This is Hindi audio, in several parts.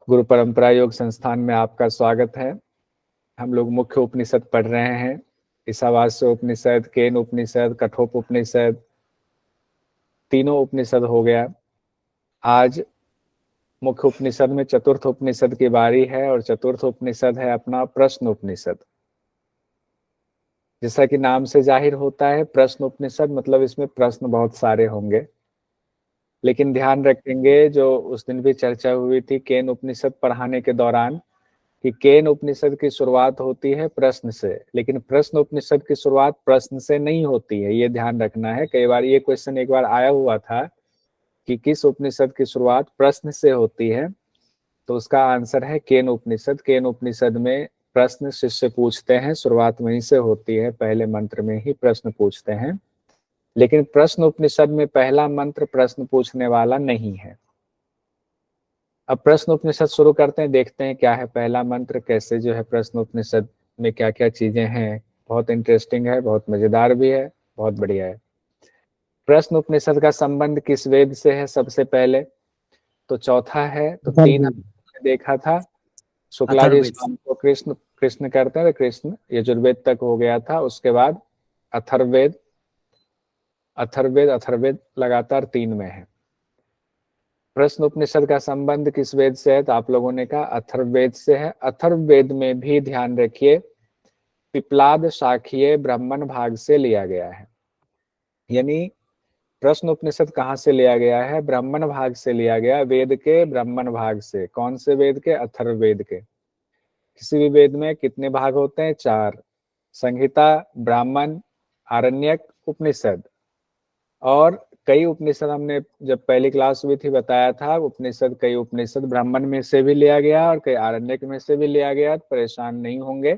गुरु परंपरा योग संस्थान में आपका स्वागत है। हम लोग मुख्य उपनिषद पढ़ रहे हैं। ईशावास्य उपनिषद, केन उपनिषद, कठोप उपनिषद, तीनों उपनिषद हो गया। आज मुख्य उपनिषद में चतुर्थ उपनिषद की बारी है और चतुर्थ उपनिषद है अपना प्रश्न उपनिषद। जैसा कि नाम से जाहिर होता है प्रश्न उपनिषद, मतलब इसमें प्रश्न बहुत सारे होंगे। लेकिन ध्यान रखेंगे, जो उस दिन भी चर्चा हुई थी केन उपनिषद पढ़ाने के दौरान, कि केन उपनिषद की शुरुआत होती है प्रश्न से, लेकिन प्रश्न उपनिषद की शुरुआत प्रश्न से नहीं होती है। ये ध्यान रखना है। कई बार ये क्वेश्चन एक बार आया हुआ था कि किस उपनिषद की शुरुआत प्रश्न से होती है, तो उसका आंसर है केन उपनिषद। केन उपनिषद में प्रश्न शिष्य पूछते हैं, शुरुआत वहीं से होती है, पहले मंत्र में ही प्रश्न पूछते हैं। लेकिन प्रश्न उपनिषद में पहला मंत्र प्रश्न पूछने वाला नहीं है। अब प्रश्न उपनिषद शुरू करते हैं, देखते हैं क्या है पहला मंत्र, कैसे जो है प्रश्न उपनिषद में क्या क्या चीजें हैं। बहुत इंटरेस्टिंग है, बहुत मजेदार भी है, बहुत बढ़िया है। प्रश्न उपनिषद का संबंध किस वेद से है? सबसे पहले तो चौथा है, तो तीन अथर्ववेद। हमने देखा था। शुक्ला जी अथर्ववेद। स्वामी को कृष्ण कृष्ण करते हैं, तो कृष्ण यजुर्वेद तक हो गया था। उसके बाद अथर्ववेद, अथर्ववेद, अथर्ववेद लगातार 3 में है। प्रश्न उपनिषद का संबंध किस वेद से है? तो आप लोगों ने कहा अथर्ववेद से है। अथर्ववेद में भी ध्यान रखिए पिप्लाद शाखीय ब्राह्मण भाग से लिया गया है। यानी प्रश्न उपनिषद कहाँ से लिया गया है? ब्राह्मण भाग से लिया गया, वेद के ब्राह्मण भाग से। कौन से वेद के? अथर्ववेद के। किसी भी वेद में कितने भाग होते हैं? 4। संहिता, ब्राह्मण, आरण्यक, उपनिषद। और कई उपनिषद हमने जब पहली क्लास हुई थी बताया था, उपनिषद कई उपनिषद ब्राह्मण में से भी लिया गया और कई आरण्यक में से भी लिया गया। तो परेशान नहीं होंगे।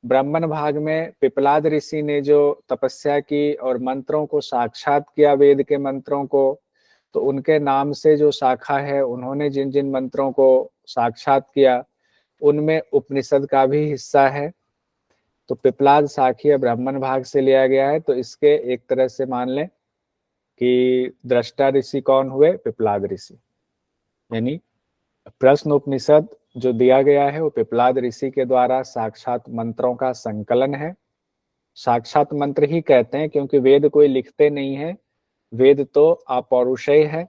ब्राह्मण भाग में पिपलाद ऋषि ने जो तपस्या की और मंत्रों को साक्षात किया, वेद के मंत्रों को, तो उनके नाम से जो शाखा है, उन्होंने जिन जिन मंत्रों को साक्षात किया उनमें उपनिषद का भी हिस्सा है। तो पिपलाद शाखीय ब्राह्मण भाग से लिया गया है। तो इसके एक तरह से मान लें कि दृष्टा ऋषि कौन हुए? पिपलाद ऋषि। यानी प्रश्न उपनिषद जो दिया गया है वो पिपलाद ऋषि के द्वारा साक्षात मंत्रों का संकलन है। साक्षात मंत्र ही कहते हैं क्योंकि वेद कोई लिखते नहीं है, वेद तो अपौरुषेय है,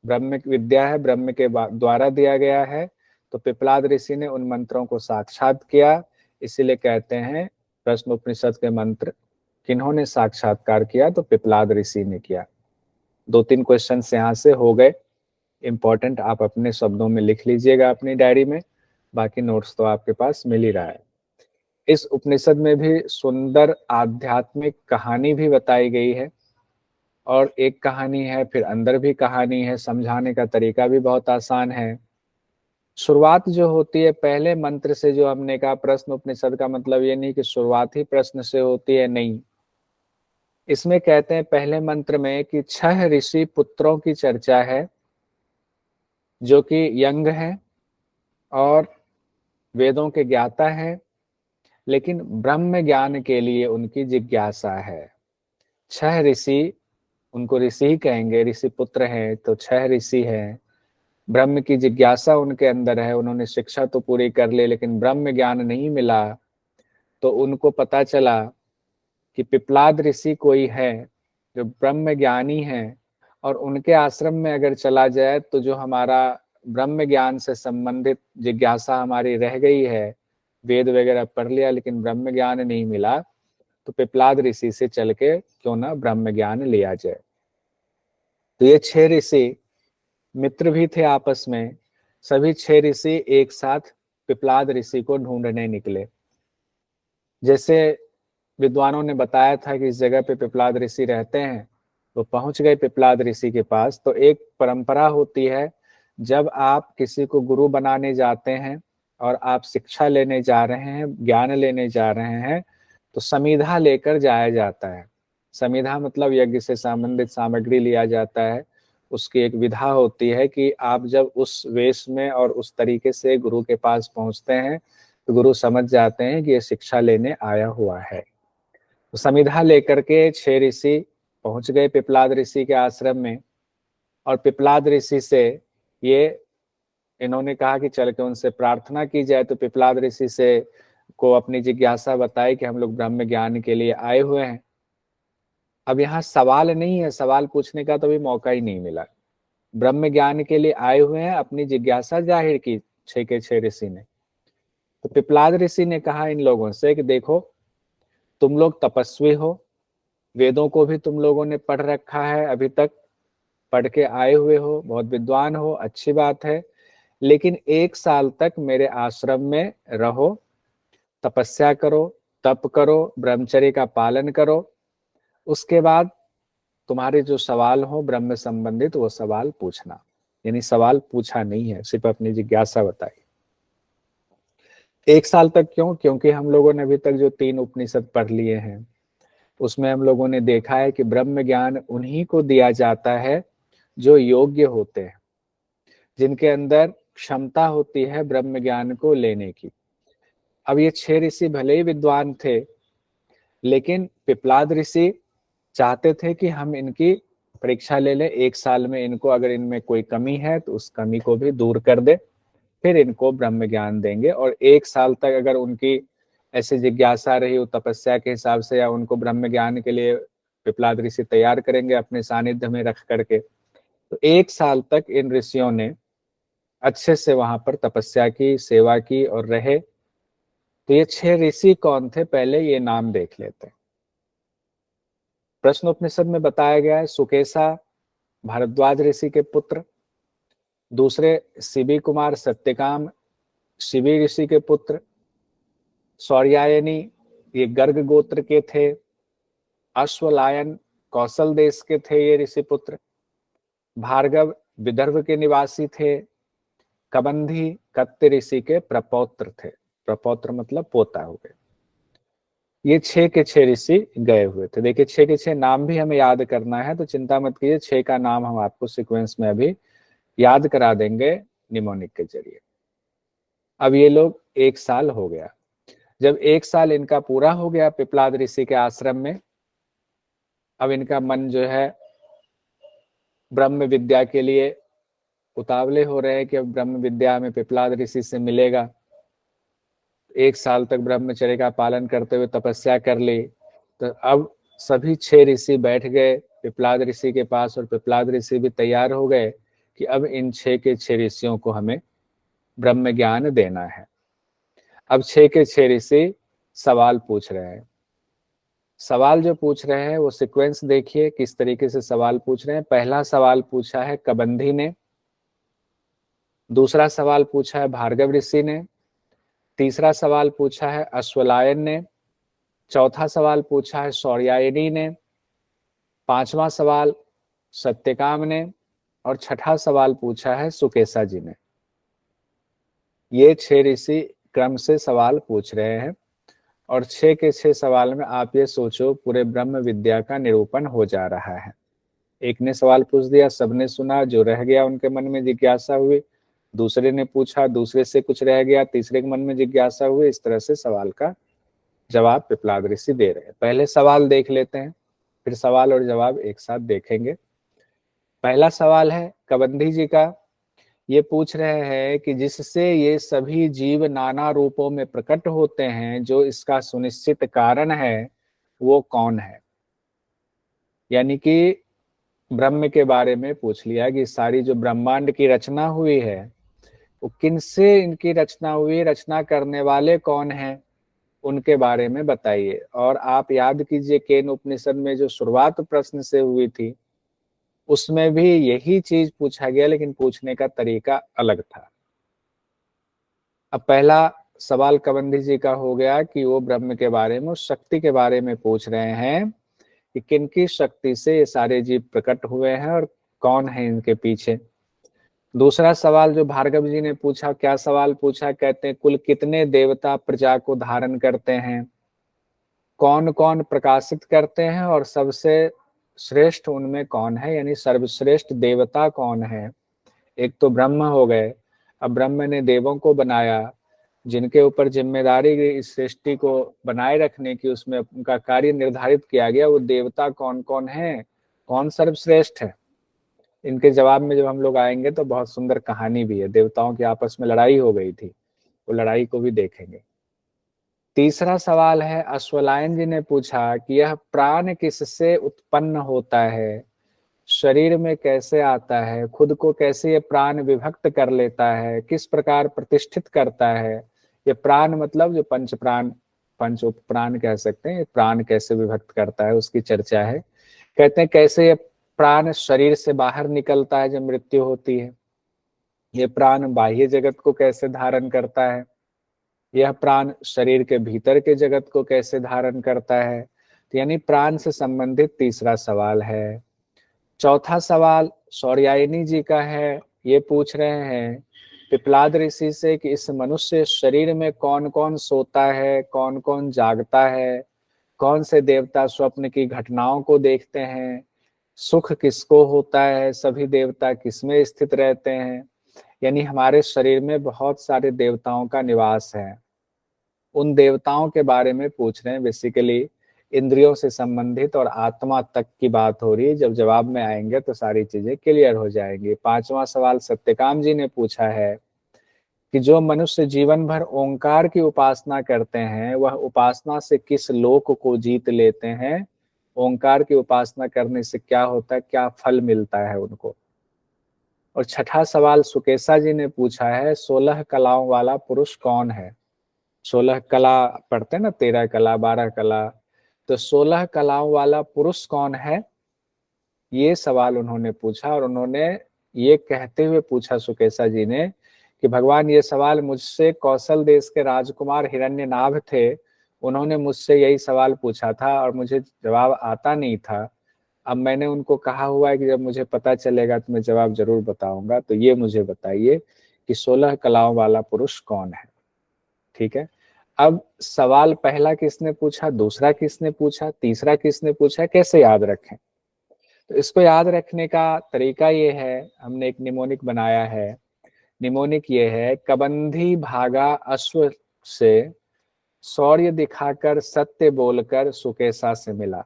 ब्रह्म विद्या है, ब्रह्म के द्वारा दिया गया है। तो पिपलाद ऋषि ने उन मंत्रों को साक्षात किया, इसीलिए कहते हैं प्रश्न उपनिषद के मंत्र किन्होंने साक्षात्कार किया? तो पिपलाद ऋषि ने किया। 2-3 क्वेश्चन यहाँ से हो गए इंपॉर्टेंट। आप अपने शब्दों में लिख लीजिएगा अपनी डायरी में, बाकी नोट्स तो आपके पास मिल ही रहा है। इस उपनिषद में भी सुंदर आध्यात्मिक कहानी भी बताई गई है, और एक कहानी है फिर अंदर भी कहानी है। समझाने का तरीका भी बहुत आसान है। शुरुआत जो होती है पहले मंत्र से, जो हमने कहा प्रश्न उपनिषद का मतलब ये नहीं कि शुरुआत ही प्रश्न से होती है, नहीं। इसमें कहते हैं पहले मंत्र में कि 6 ऋषि पुत्रों की चर्चा है जो कि यंग हैं और वेदों के ज्ञाता हैं, लेकिन ब्रह्म ज्ञान के लिए उनकी जिज्ञासा है। 6 ऋषि, उनको ऋषि ही कहेंगे, ऋषि पुत्र हैं तो 6 ऋषि हैं। ब्रह्म की जिज्ञासा उनके अंदर है, उन्होंने शिक्षा तो पूरी कर ली लेकिन ब्रह्म ज्ञान नहीं मिला। तो उनको पता चला कि पिपलाद ऋषि कोई है जो ब्रह्म ज्ञानी है, और उनके आश्रम में अगर चला जाए तो जो हमारा ब्रह्म ज्ञान से संबंधित जिज्ञासा हमारी रह गई है, वेद वगैरह पढ़ लिया लेकिन ब्रह्म ज्ञान नहीं मिला, तो पिपलाद ऋषि से चल के क्यों ना ब्रह्म ज्ञान लिया जाए। तो ये 6 ऋषि मित्र भी थे आपस में। सभी 6 ऋषि एक साथ पिपलाद ऋषि को ढूंढने निकले। जैसे विद्वानों ने बताया था कि इस जगह पे पिपलाद ऋषि रहते हैं, तो पहुंच गए पिपलाद ऋषि के पास। तो एक परंपरा होती है, जब आप किसी को गुरु बनाने जाते हैं और आप शिक्षा लेने जा रहे हैं, ज्ञान लेने जा रहे हैं, तो समीधा लेकर जाया जाता है। समीधा मतलब यज्ञ से संबंधित सामग्री लिया जाता है। उसकी एक विधा होती है कि आप जब उस वेश में और उस तरीके से गुरु के पास पहुंचते हैं तो गुरु समझ जाते हैं कि ये शिक्षा लेने आया हुआ है। तो समिधा लेकर के 6 ऋषि पहुंच गए पिपलाद ऋषि के आश्रम में, और पिपलाद ऋषि से ये इन्होंने कहा कि चल के उनसे प्रार्थना की जाए। तो पिपलाद ऋषि से को अपनी जिज्ञासा बताई कि हम लोग ब्रह्म ज्ञान के लिए आए हुए हैं। अब यहाँ सवाल नहीं है, सवाल पूछने का तो भी मौका ही नहीं मिला। ब्रह्म ज्ञान के लिए आए हुए हैं, अपनी जिज्ञासा जाहिर की 6 के 6 ऋषि ने। तो पिपलाद ऋषि ने कहा इन लोगों से कि देखो, तुम लोग तपस्वी हो, वेदों को भी तुम लोगों ने पढ़ रखा है, अभी तक पढ़ के आए हुए हो, बहुत विद्वान हो, अच्छी बात है। लेकिन 1 साल तक मेरे आश्रम में रहो, तपस्या करो, तप करो, ब्रह्मचर्य का पालन करो। उसके बाद तुम्हारे जो सवाल हो ब्रह्म संबंधित, वो सवाल पूछना। यानी सवाल पूछा नहीं है, सिर्फ अपनी जिज्ञासा बताई। 1 साल तक क्यों? क्योंकि हम लोगों ने अभी तक जो 3 उपनिषद पढ़ लिए हैं, उसमें हम लोगों ने देखा है कि ब्रह्म ज्ञान उन्हीं को दिया जाता है जो योग्य होते हैं, जिनके अंदर क्षमता होती है ब्रह्म ज्ञान को लेने की। अब ये 6 ऋषि भले ही विद्वान थे, लेकिन पिपलाद ऋषि चाहते थे कि हम इनकी परीक्षा ले लें, 1 साल में इनको अगर इनमें कोई कमी है तो उस कमी को भी दूर कर दे, फिर इनको ब्रह्म ज्ञान देंगे। और 1 साल तक अगर उनकी ऐसी जिज्ञासा रही हो तपस्या के हिसाब से, या उनको ब्रह्म ज्ञान के लिए पिपलाद ऋषि तैयार करेंगे अपने सानिध्य में रख करके, तो 1 साल तक इन ऋषियों ने अच्छे से वहां पर तपस्या की, सेवा की और रहे। तो ये 6 ऋषि कौन थे, पहले ये नाम देख लेते हैं। प्रश्नोपनिषद में बताया गया है, सुकेशा भारद्वाज ऋषि के पुत्र, दूसरे शिबी कुमार सत्यकाम शिबी ऋषि के पुत्र, सौर्यायनी ये गर्ग गोत्र के थे, अश्वलायन कौशल देश के थे ये ऋषि पुत्र, भार्गव विदर्भ के निवासी थे, कबंधी कत्य ऋषि के प्रपौत्र थे। प्रपौत्र मतलब पोता हो गए। ये 6 के 6 ऋषि गए हुए थे। देखिए 6 के 6 नाम भी हमें याद करना है, तो चिंता मत कीजिए, 6 का नाम हम आपको सीक्वेंस में अभी याद करा देंगे निमोनिक के जरिए। अब ये लोग 1 साल हो गया। जब 1 साल इनका पूरा हो गया पिपलाद ऋषि के आश्रम में, अब इनका मन जो है ब्रह्म विद्या के लिए उतावले हो रहे हैं कि अब ब्रह्म विद्या में पिपलाद ऋषि से मिलेगा। 1 साल तक ब्रह्मचर्य का पालन करते हुए तपस्या कर ली। तो अब सभी 6 ऋषि बैठ गए पिपलाद ऋषि के पास, और पिपलाद ऋषि भी तैयार हो गए कि अब इन 6 के 6 ऋषियों को हमें ब्रह्म ज्ञान देना है। अब 6 के 6 ऋषि सवाल पूछ रहे हैं। सवाल जो पूछ रहे हैं वो सीक्वेंस देखिए किस तरीके से सवाल पूछ रहे हैं। पहला सवाल पूछा है कबंधी ने, दूसरा सवाल पूछा है भार्गव ऋषि ने, तीसरा सवाल पूछा है अश्वलायन ने, चौथा सवाल पूछा है सौर्यायनी ने, 5वां सवाल सत्यकाम ने, और 6ठा सवाल पूछा है सुकेशा जी ने। ये 6 ऋषि क्रम से सवाल पूछ रहे हैं, और 6 के 6 सवाल में आप ये सोचो पूरे ब्रह्म विद्या का निरूपण हो जा रहा है। एक ने सवाल पूछ दिया, सबने सुना, जो रह गया उनके मन में जिज्ञासा हुई, दूसरे ने पूछा, दूसरे से कुछ रह गया, तीसरे के मन में जिज्ञासा हुई। इस तरह से सवाल का जवाब पिपलाद ऋषि दे रहे हैं। पहले सवाल देख लेते हैं, फिर सवाल और जवाब एक साथ देखेंगे। पहला सवाल है कबंधी जी का। ये पूछ रहे हैं कि जिससे ये सभी जीव नाना रूपों में प्रकट होते हैं, जो इसका सुनिश्चित कारण है वो कौन है। यानी कि ब्रह्म के बारे में पूछ लिया कि सारी जो ब्रह्मांड की रचना हुई है वो किनसे इनकी रचना हुई, रचना करने वाले कौन हैं, उनके बारे में बताइए। और आप याद कीजिए केन उपनिषद में जो शुरुआत प्रश्न से हुई थी उसमें भी यही चीज पूछा गया, लेकिन पूछने का तरीका अलग था। अब पहला सवाल कबंधी जी का हो गया कि वो ब्रह्म के बारे में, उस शक्ति के बारे में पूछ रहे हैं कि किनकी शक्ति से ये सारे जीव प्रकट हुए हैं और कौन है इनके पीछे। दूसरा सवाल जो भार्गव जी ने पूछा, क्या सवाल पूछा, कहते हैं कुल कितने देवता प्रजा को धारण करते हैं, कौन कौन प्रकाशित करते हैं, और सबसे श्रेष्ठ उनमें कौन है, यानी सर्वश्रेष्ठ देवता कौन है। एक तो ब्रह्म हो गए, अब ब्रह्म ने देवों को बनाया, जिनके ऊपर जिम्मेदारी इस सृष्टि को बनाए रखने की, उसमें उनका कार्य निर्धारित किया गया, वो देवता कौन कौन है, कौन सर्वश्रेष्ठ है। इनके जवाब में जब हम लोग आएंगे तो बहुत सुंदर कहानी भी है, देवताओं की आपस में लड़ाई हो गई थी, वो लड़ाई को भी देखेंगे। तीसरा सवाल है, अश्वलायन जी ने पूछा कि यह प्राण किससे उत्पन्न होता है, शरीर में कैसे आता है, खुद को कैसे ये प्राण विभक्त कर लेता है, किस प्रकार प्रतिष्ठित करता है। ये प्राण मतलब जो पंच प्राण, पंच उपप्राण कह सकते हैं, ये प्राण कैसे विभक्त करता है उसकी चर्चा है। कहते हैं कैसे ये प्राण शरीर से बाहर निकलता है जब मृत्यु होती है, ये प्राण बाह्य जगत को कैसे धारण करता है, यह प्राण शरीर के भीतर के जगत को कैसे धारण करता है। तो यानी प्राण से संबंधित तीसरा सवाल है। चौथा सवाल सौर्यायनी जी का है, ये पूछ रहे हैं पिपलाद ऋषि से कि इस मनुष्य शरीर में कौन कौन सोता है, कौन कौन जागता है, कौन से देवता स्वप्न की घटनाओं को देखते हैं, सुख किसको होता है, सभी देवता किसमें स्थित रहते हैं। यानी हमारे शरीर में बहुत सारे देवताओं का निवास है, उन देवताओं के बारे में पूछ रहे हैं। बेसिकली इंद्रियों से संबंधित और आत्मा तक की बात हो रही है, जब जवाब में आएंगे तो सारी चीजें क्लियर हो जाएंगी। पांचवा सवाल सत्यकाम जी ने पूछा है कि जो मनुष्य जीवन भर ओंकार की उपासना करते हैं वह उपासना से किस लोक को जीत लेते हैं, ओंकार की उपासना करने से क्या होता है, क्या फल मिलता है उनको। और छठा सवाल सुकेशा जी ने पूछा है, 16 कलाओं वाला पुरुष कौन है। 16 कला पढ़ते हैं ना, 13 कला 12 कला, तो 16 कलाओं वाला पुरुष कौन है, ये सवाल उन्होंने पूछा। और उन्होंने ये कहते हुए पूछा सुकेशा जी ने कि भगवान ये सवाल मुझसे कौशल देश के राजकुमार हिरण्यनाभ थे, उन्होंने मुझसे यही सवाल पूछा था और मुझे जवाब आता नहीं था। अब मैंने उनको कहा हुआ है कि जब मुझे पता चलेगा तो मैं जवाब जरूर बताऊंगा, तो ये मुझे बताइए कि 16 कलाओं वाला पुरुष कौन है। ठीक है, अब सवाल पहला किसने पूछा, दूसरा किसने पूछा, तीसरा किसने पूछा, कैसे याद रखें। तो इसको याद रखने का तरीका ये है, हमने एक निमोनिक बनाया है। निमोनिक ये है, कबंधी भागा अश्व से, शौर्य दिखाकर सत्य बोलकर सुकेशा से मिला।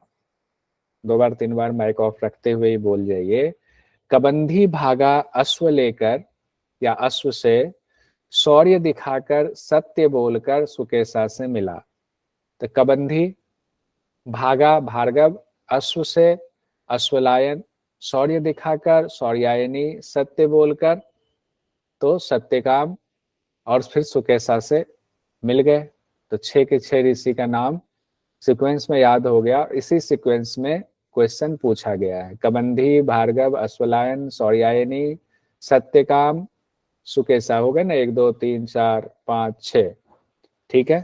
2 बार 3 बार माइक ऑफ रखते हुए ही बोल जाइए। कबंधी भागा अश्व लेकर या अश्व से, शौर्य दिखाकर सत्य बोलकर सुकेशा से मिला। तो कबंधी भागा भार्गव, अश्व से अश्वलायन, शौर्य दिखाकर शौर्यायनी, सत्य बोलकर तो सत्यकाम, और फिर सुकेशा से मिल गए। तो 6 के 6 ऋषि का नाम सीक्वेंस में याद हो गया। इसी सीक्वेंस में क्वेश्चन पूछा गया है, कबंधी भार्गव अश्वलायन शौर्यायनी सत्यकाम सुकेशा, हो गए ना, 1 2 3 4 5 6। ठीक है,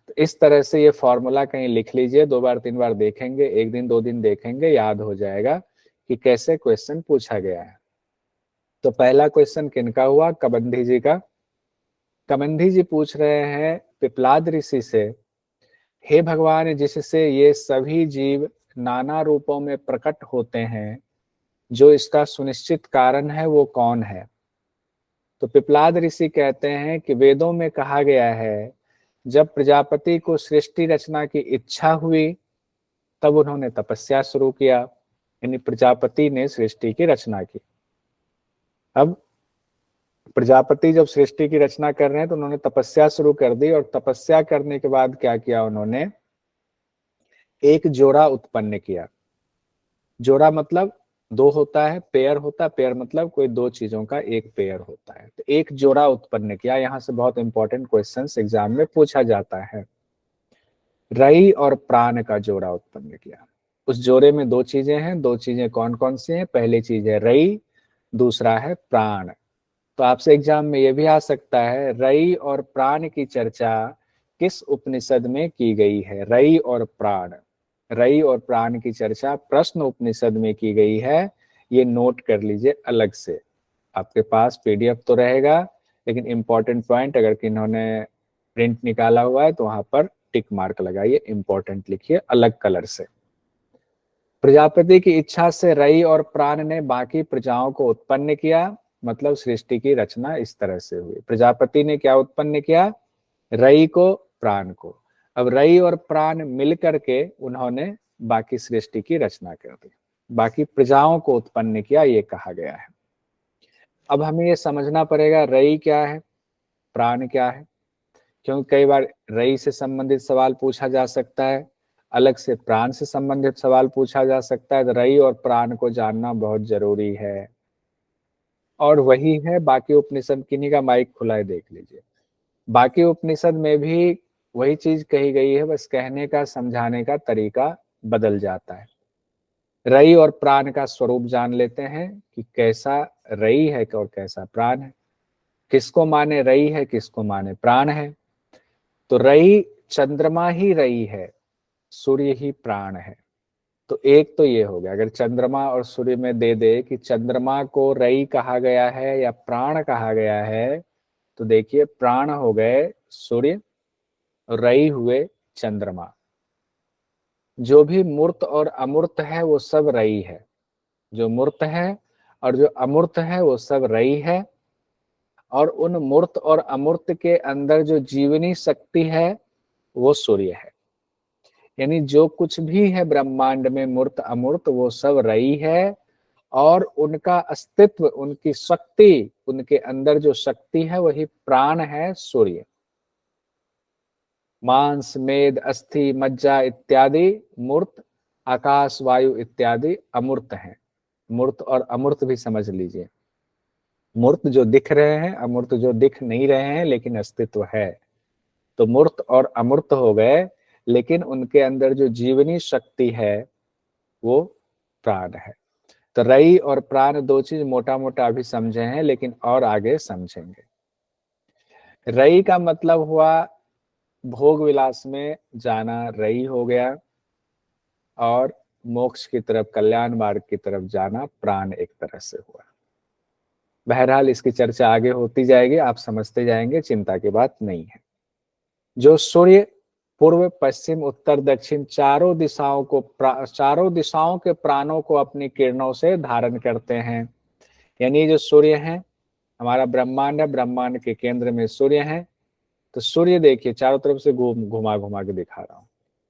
तो इस तरह से ये फॉर्मूला कहीं लिख लीजिए, 2 बार 3 बार देखेंगे, 1 दिन 2 दिन देखेंगे, याद हो जाएगा कि कैसे क्वेश्चन पूछा गया है। तो पहला क्वेश्चन किनका हुआ, कबंधी जी का। कबंधी जी पूछ रहे हैं पिपलाद ऋषि से, हे भगवान जिससे ये सभी जीव नाना रूपों में प्रकट होते हैं, जो इसका सुनिश्चित कारण है वो कौन है। तो पिपलाद ऋषि कहते हैं कि वेदों में कहा गया है, जब प्रजापति को सृष्टि रचना की इच्छा हुई तब उन्होंने तपस्या शुरू किया, यानी प्रजापति ने सृष्टि की रचना की। अब प्रजापति जब सृष्टि की रचना कर रहे हैं तो उन्होंने तपस्या शुरू कर दी, और तपस्या करने के बाद क्या किया उन्होंने, एक जोड़ा उत्पन्न किया। जोड़ा मतलब 2 होता है, पेयर होता है, पेयर मतलब कोई 2 चीजों का एक पेयर होता है। तो एक जोड़ा उत्पन्न किया, यहां से बहुत इंपॉर्टेंट क्वेश्चंस एग्जाम में पूछा जाता है। रई और प्राण का जोड़ा उत्पन्न किया। उस जोड़े में 2 चीजें हैं, 2 चीजें कौन कौन सी हैं, पहली चीज है रई, दूसरा है प्राण। तो आपसे एग्जाम में यह भी आ सकता है, रई और प्राण की चर्चा किस उपनिषद में की गई है। रई और प्राण, रई और प्राण की चर्चा प्रश्न उपनिषद में की गई है, ये नोट कर लीजिए अलग से। आपके पास पीडीएफ तो रहेगा, लेकिन इंपॉर्टेंट पॉइंट अगर किन्होंने प्रिंट निकाला हुआ है तो वहां पर टिक मार्क लगाइए, इंपॉर्टेंट लिखिए अलग कलर से। प्रजापति की इच्छा से रई और प्राण ने बाकी प्रजाओं को उत्पन्न किया, मतलब सृष्टि की रचना इस तरह से हुई। प्रजापति ने क्या उत्पन्न किया, रई को, प्राण को। अब रई और प्राण मिल करके उन्होंने बाकी सृष्टि की रचना कर दी। बाकी प्रजाओं को उत्पन्न किया, ये कहा गया है। अब हमें ये समझना पड़ेगा रई क्या है, प्राण क्या है, क्योंकि कई बार रई से संबंधित सवाल पूछा जा सकता है, अलग से प्राण से संबंधित सवाल पूछा जा सकता है। तो रई और प्राण को जानना बहुत जरूरी है। और वही है बाकी उपनिषद, किन्हीं का माइक खुला है देख लीजिए। बाकी उपनिषद में भी वही चीज कही गई है, बस कहने का समझाने का तरीका बदल जाता है। रई और प्राण का स्वरूप जान लेते हैं कि कैसा रई है और कैसा प्राण है, किसको माने रई है, किसको माने प्राण है। तो रई, चंद्रमा ही रई है, सूर्य ही प्राण है। तो एक तो ये हो गया, अगर चंद्रमा और सूर्य में दे दे कि चंद्रमा को रई कहा गया है या प्राण कहा गया है, तो देखिए प्राण हो गए सूर्य, रई हुए चंद्रमा। जो भी मूर्त और अमूर्त है वो सब रई है, जो मूर्त है और जो अमूर्त है वो सब रई है। और उन मूर्त और अमूर्त के अंदर जो जीवनी शक्ति है वो सूर्य है। यानी जो कुछ भी है ब्रह्मांड में मूर्त अमूर्त, वो सब रई है। और उनका अस्तित्व, उनकी शक्ति, उनके अंदर जो शक्ति है वही प्राण है, सूर्य। मांस, मेद, अस्थि, मज्जा इत्यादि मूर्त, आकाश, वायु इत्यादि अमूर्त हैं। मूर्त और अमूर्त भी समझ लीजिए। मूर्त जो दिख रहे हैं, अमूर्त जो दिख नहीं रहे हैं लेकिन अस्तित्व है। तो मूर्त और अमूर्त हो गए, लेकिन उनके अंदर जो जीवनी शक्ति है वो प्राण है। तो रई और प्राण दो चीज मोटा मोटा अभी समझे हैं, लेकिन और आगे समझेंगे। रई का मतलब हुआ भोग विलास में जाना, रई हो गया। और मोक्ष की तरफ, कल्याण मार्ग की तरफ जाना, प्राण एक तरह से हुआ। बहरहाल इसकी चर्चा आगे होती जाएगी, आप समझते जाएंगे, चिंता की बात नहीं है। जो सूर्य पूर्व, पश्चिम, उत्तर, दक्षिण चारों दिशाओं के प्राणों को अपनी किरणों से धारण करते हैं। यानी जो सूर्य है, हमारा ब्रह्मांड है, ब्रह्मांड के केंद्र में सूर्य है। तो सूर्य देखिए चारों तरफ से घुमा घुमा के दिखा रहा हूँ,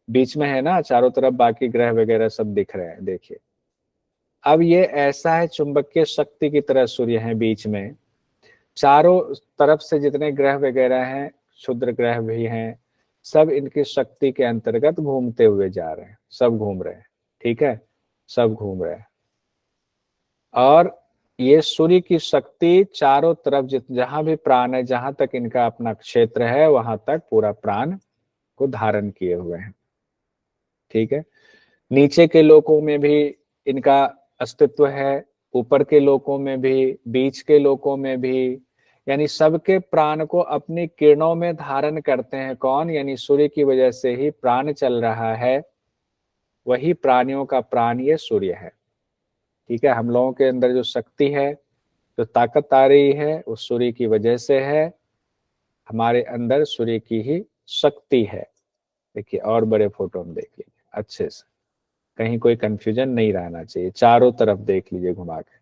बीच में है ना, चारों तरफ बाकी ग्रह वगैरह सब दिख रहे हैं, देखिए। अब ये ऐसा है, चुंबकीय शक्ति की तरह सूर्य है बीच में। चारों तरफ से जितने ग्रह वगैरह हैं, क्षुद्र ग्रह भी हैं, सब इनकी शक्ति के अंतर्गत घूमते हुए जा रहे हैं, सब घूम रहे हैं, ठीक है, सब घूम रहे हैं। और ये सूर्य की शक्ति चारों तरफ जहां भी प्राण है, जहां तक इनका अपना क्षेत्र है, वहां तक पूरा प्राण को धारण किए हुए हैं, ठीक है। नीचे के लोकों में भी इनका अस्तित्व है, ऊपर के लोकों में भी, बीच के लोकों में भी। यानी सबके प्राण को अपनी किरणों में धारण करते हैं कौन? यानी सूर्य की वजह से ही प्राण चल रहा है, वही प्राणियों का प्राण ये सूर्य है, ठीक है। हम लोगों के अंदर जो शक्ति है, जो ताकत आ रही है, वो सूर्य की वजह से है। हमारे अंदर सूर्य की ही शक्ति है। देखिए और बड़े फोटो में देख लीजिए अच्छे से, कहीं कोई कंफ्यूजन नहीं रहना चाहिए। चारों तरफ देख लीजिए घुमा के,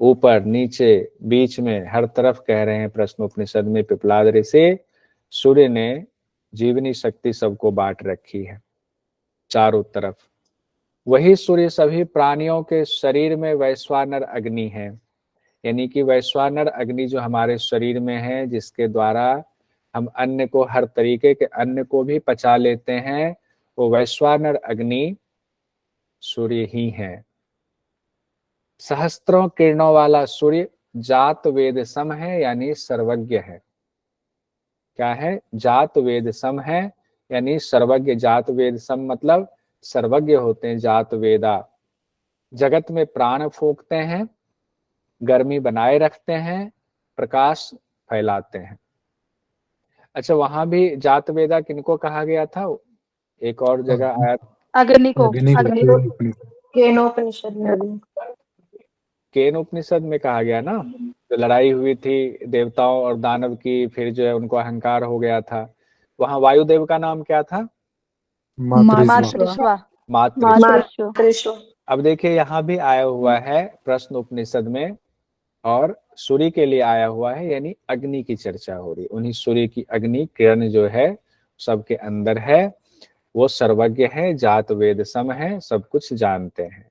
ऊपर नीचे बीच में हर तरफ कह रहे हैं प्रश्नोपनिषद में पिपलाद ऋषि, सूर्य ने जीवनी शक्ति सबको बांट रखी है चारों तरफ। वही सूर्य सभी प्राणियों के शरीर में वैश्वानर अग्नि है। यानी कि वैश्वानर अग्नि जो हमारे शरीर में है, जिसके द्वारा हम अन्न को, हर तरीके के अन्न को भी पचा लेते हैं, वो वैश्वानर अग्नि सूर्य ही है। सहस्त्रों किरणों वाला सूर्य जात वेद सम है, यानी सर्वज्ञ है। क्या है? जात वेद सम है, यानी सर्वज्ञ। जात वेद सम मतलब सर्वज्ञ होते हैं जात वेदा। जगत में प्राण फूंकते हैं, गर्मी बनाए रखते हैं, प्रकाश फैलाते हैं। अच्छा, वहां भी जात वेदा किनको कहा गया था? एक और जगह आया, अग्नि को, अग्नि को केनोपनिषद में अग्नि। केन उपनिषद में कहा गया ना, जो लड़ाई हुई थी देवताओं और दानव की, फिर जो है उनको अहंकार हो गया था। वहां वायुदेव का नाम क्या था? मातृश्वा। मातृश्व। अब देखिए यहाँ भी आया हुआ है प्रश्न उपनिषद में, और सूर्य के लिए आया हुआ है, यानी अग्नि की चर्चा हो रही। उन्हीं सूर्य की अग्नि किरण जो है सबके अंदर है, वो सर्वज्ञ है, जात वेद सम है, सब कुछ जानते हैं।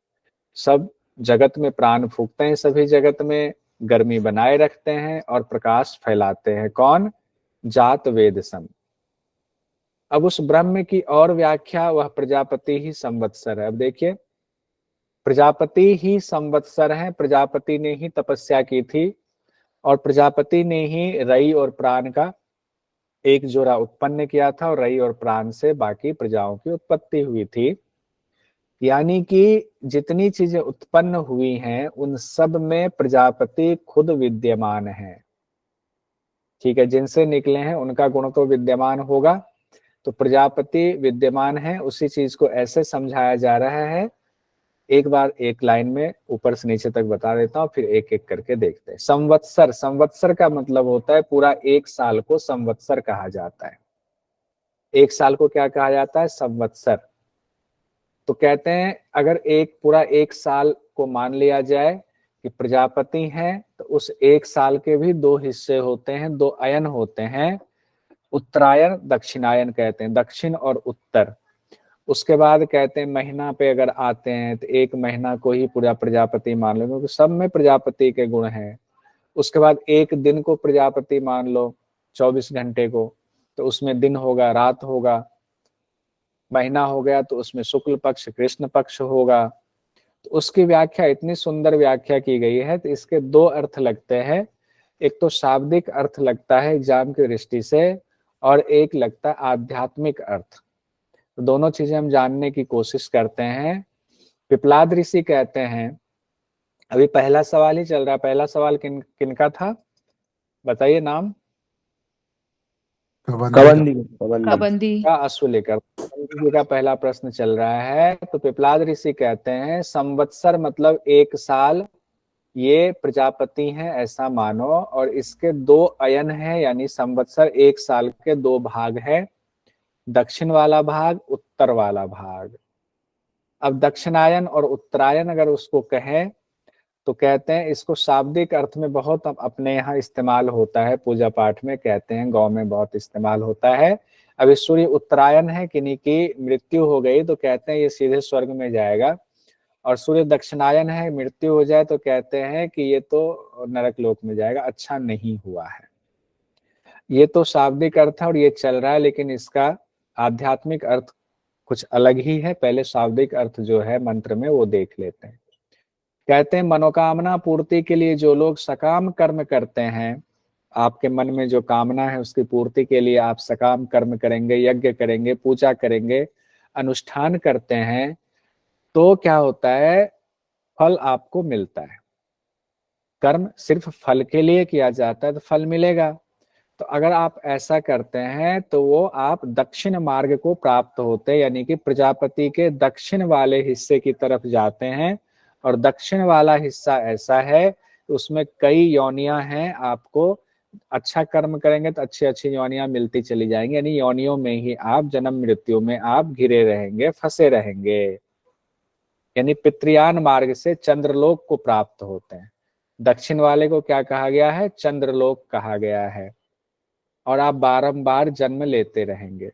सब जगत में प्राण फूकते हैं, सभी जगत में गर्मी बनाए रखते हैं और प्रकाश फैलाते हैं। कौन? जात वेद सम। अब उस ब्रह्म की और व्याख्या, वह प्रजापति ही संवत्सर है। अब देखिए, प्रजापति ही संवत्सर है, प्रजापति ने ही तपस्या की थी और प्रजापति ने ही रई और प्राण का एक जोड़ा उत्पन्न किया था और रई और प्राण से बाकी प्रजाओं की उत्पत्ति हुई थी। यानी कि जितनी चीजें उत्पन्न हुई हैं उन सब में प्रजापति खुद विद्यमान है। ठीक है, जिनसे निकले हैं उनका गुण तो विद्यमान होगा, तो प्रजापति विद्यमान है। उसी चीज को ऐसे समझाया जा रहा है, एक बार एक लाइन में ऊपर से नीचे तक बता देता हूँ, फिर एक एक करके देखते हैं। संवत्सर, संवत्सर का मतलब होता है पूरा एक साल को संवत्सर कहा जाता है। एक साल को क्या कहा जाता है? संवत्सर। तो कहते हैं अगर एक पूरा एक साल को मान लिया जाए कि प्रजापति हैं, तो उस एक साल के भी दो हिस्से होते हैं, दो अयन होते हैं, उत्तरायण दक्षिणायन कहते हैं, दक्षिण और उत्तर। उसके बाद कहते हैं महीना पे अगर आते हैं तो एक महीना को ही पूरा प्रजापति मान लो, क्योंकि सब में प्रजापति के गुण हैं। उसके बाद एक दिन को प्रजापति मान लो, 24 घंटे को, तो उसमें दिन होगा, रात होगा। महीना हो गया तो उसमें शुक्ल पक्ष कृष्ण पक्ष होगा। तो उसकी व्याख्या, इतनी सुंदर व्याख्या की गई है। तो इसके दो अर्थ लगते हैं, एक तो शाब्दिक अर्थ लगता है एग्जाम की दृष्टि से, और एक लगता है आध्यात्मिक अर्थ। तो दोनों चीजें हम जानने की कोशिश करते हैं। पिपलाद ऋषि कहते हैं, अभी पहला सवाल ही चल रहा है, पहला सवाल किनका था बताइए नाम? कबंदी कबंदी। का अश्व लेकर जी का पहला प्रश्न चल रहा है। तो पिपलाद ऋषि कहते हैं संवत्सर मतलब एक साल, ये प्रजापति हैं ऐसा मानो, और इसके दो अयन हैं, यानी संवत्सर एक साल के दो भाग है, दक्षिण वाला भाग, उत्तर वाला भाग। अब दक्षिणायन और उत्तरायण अगर उसको कहें तो कहते हैं इसको शाब्दिक अर्थ में बहुत अपने यहाँ इस्तेमाल होता है, पूजा पाठ में कहते हैं, गांव में बहुत इस्तेमाल होता है। अभी सूर्य उत्तरायण है, किन्हीं की मृत्यु हो गई तो कहते हैं ये सीधे स्वर्ग में जाएगा, और सूर्य दक्षिणायन है, मृत्यु हो जाए तो कहते हैं कि ये तो नरक लोक में जाएगा, अच्छा नहीं हुआ है। ये तो शाब्दिक अर्थ है और ये चल रहा है, लेकिन इसका आध्यात्मिक अर्थ कुछ अलग ही है। पहले शाब्दिक अर्थ जो है मंत्र में वो देख लेते हैं। कहते हैं मनोकामना पूर्ति के लिए जो लोग सकाम कर्म करते हैं, आपके मन में जो कामना है उसकी पूर्ति के लिए आप सकाम कर्म करेंगे, यज्ञ करेंगे, पूजा करेंगे, अनुष्ठान करते हैं, तो क्या होता है? फल आपको मिलता है। कर्म सिर्फ फल के लिए किया जाता है तो फल मिलेगा। तो अगर आप ऐसा करते हैं तो वो आप दक्षिण मार्ग को प्राप्त होते हैं, यानी कि प्रजापति के दक्षिण वाले हिस्से की तरफ जाते हैं। और दक्षिण वाला हिस्सा ऐसा है कि उसमें कई योनियां हैं, आपको अच्छा कर्म करेंगे तो अच्छी अच्छी योनियां मिलती चली जाएंगी, यानी योनियों में ही आप जन्म मृत्यु में आप घिरे रहेंगे, फंसे रहेंगे। यानी पितृयान मार्ग से चंद्रलोक को प्राप्त होते हैं। दक्षिण वाले को क्या कहा गया है? चंद्रलोक कहा गया है। और आप बारंबार जन्म लेते रहेंगे।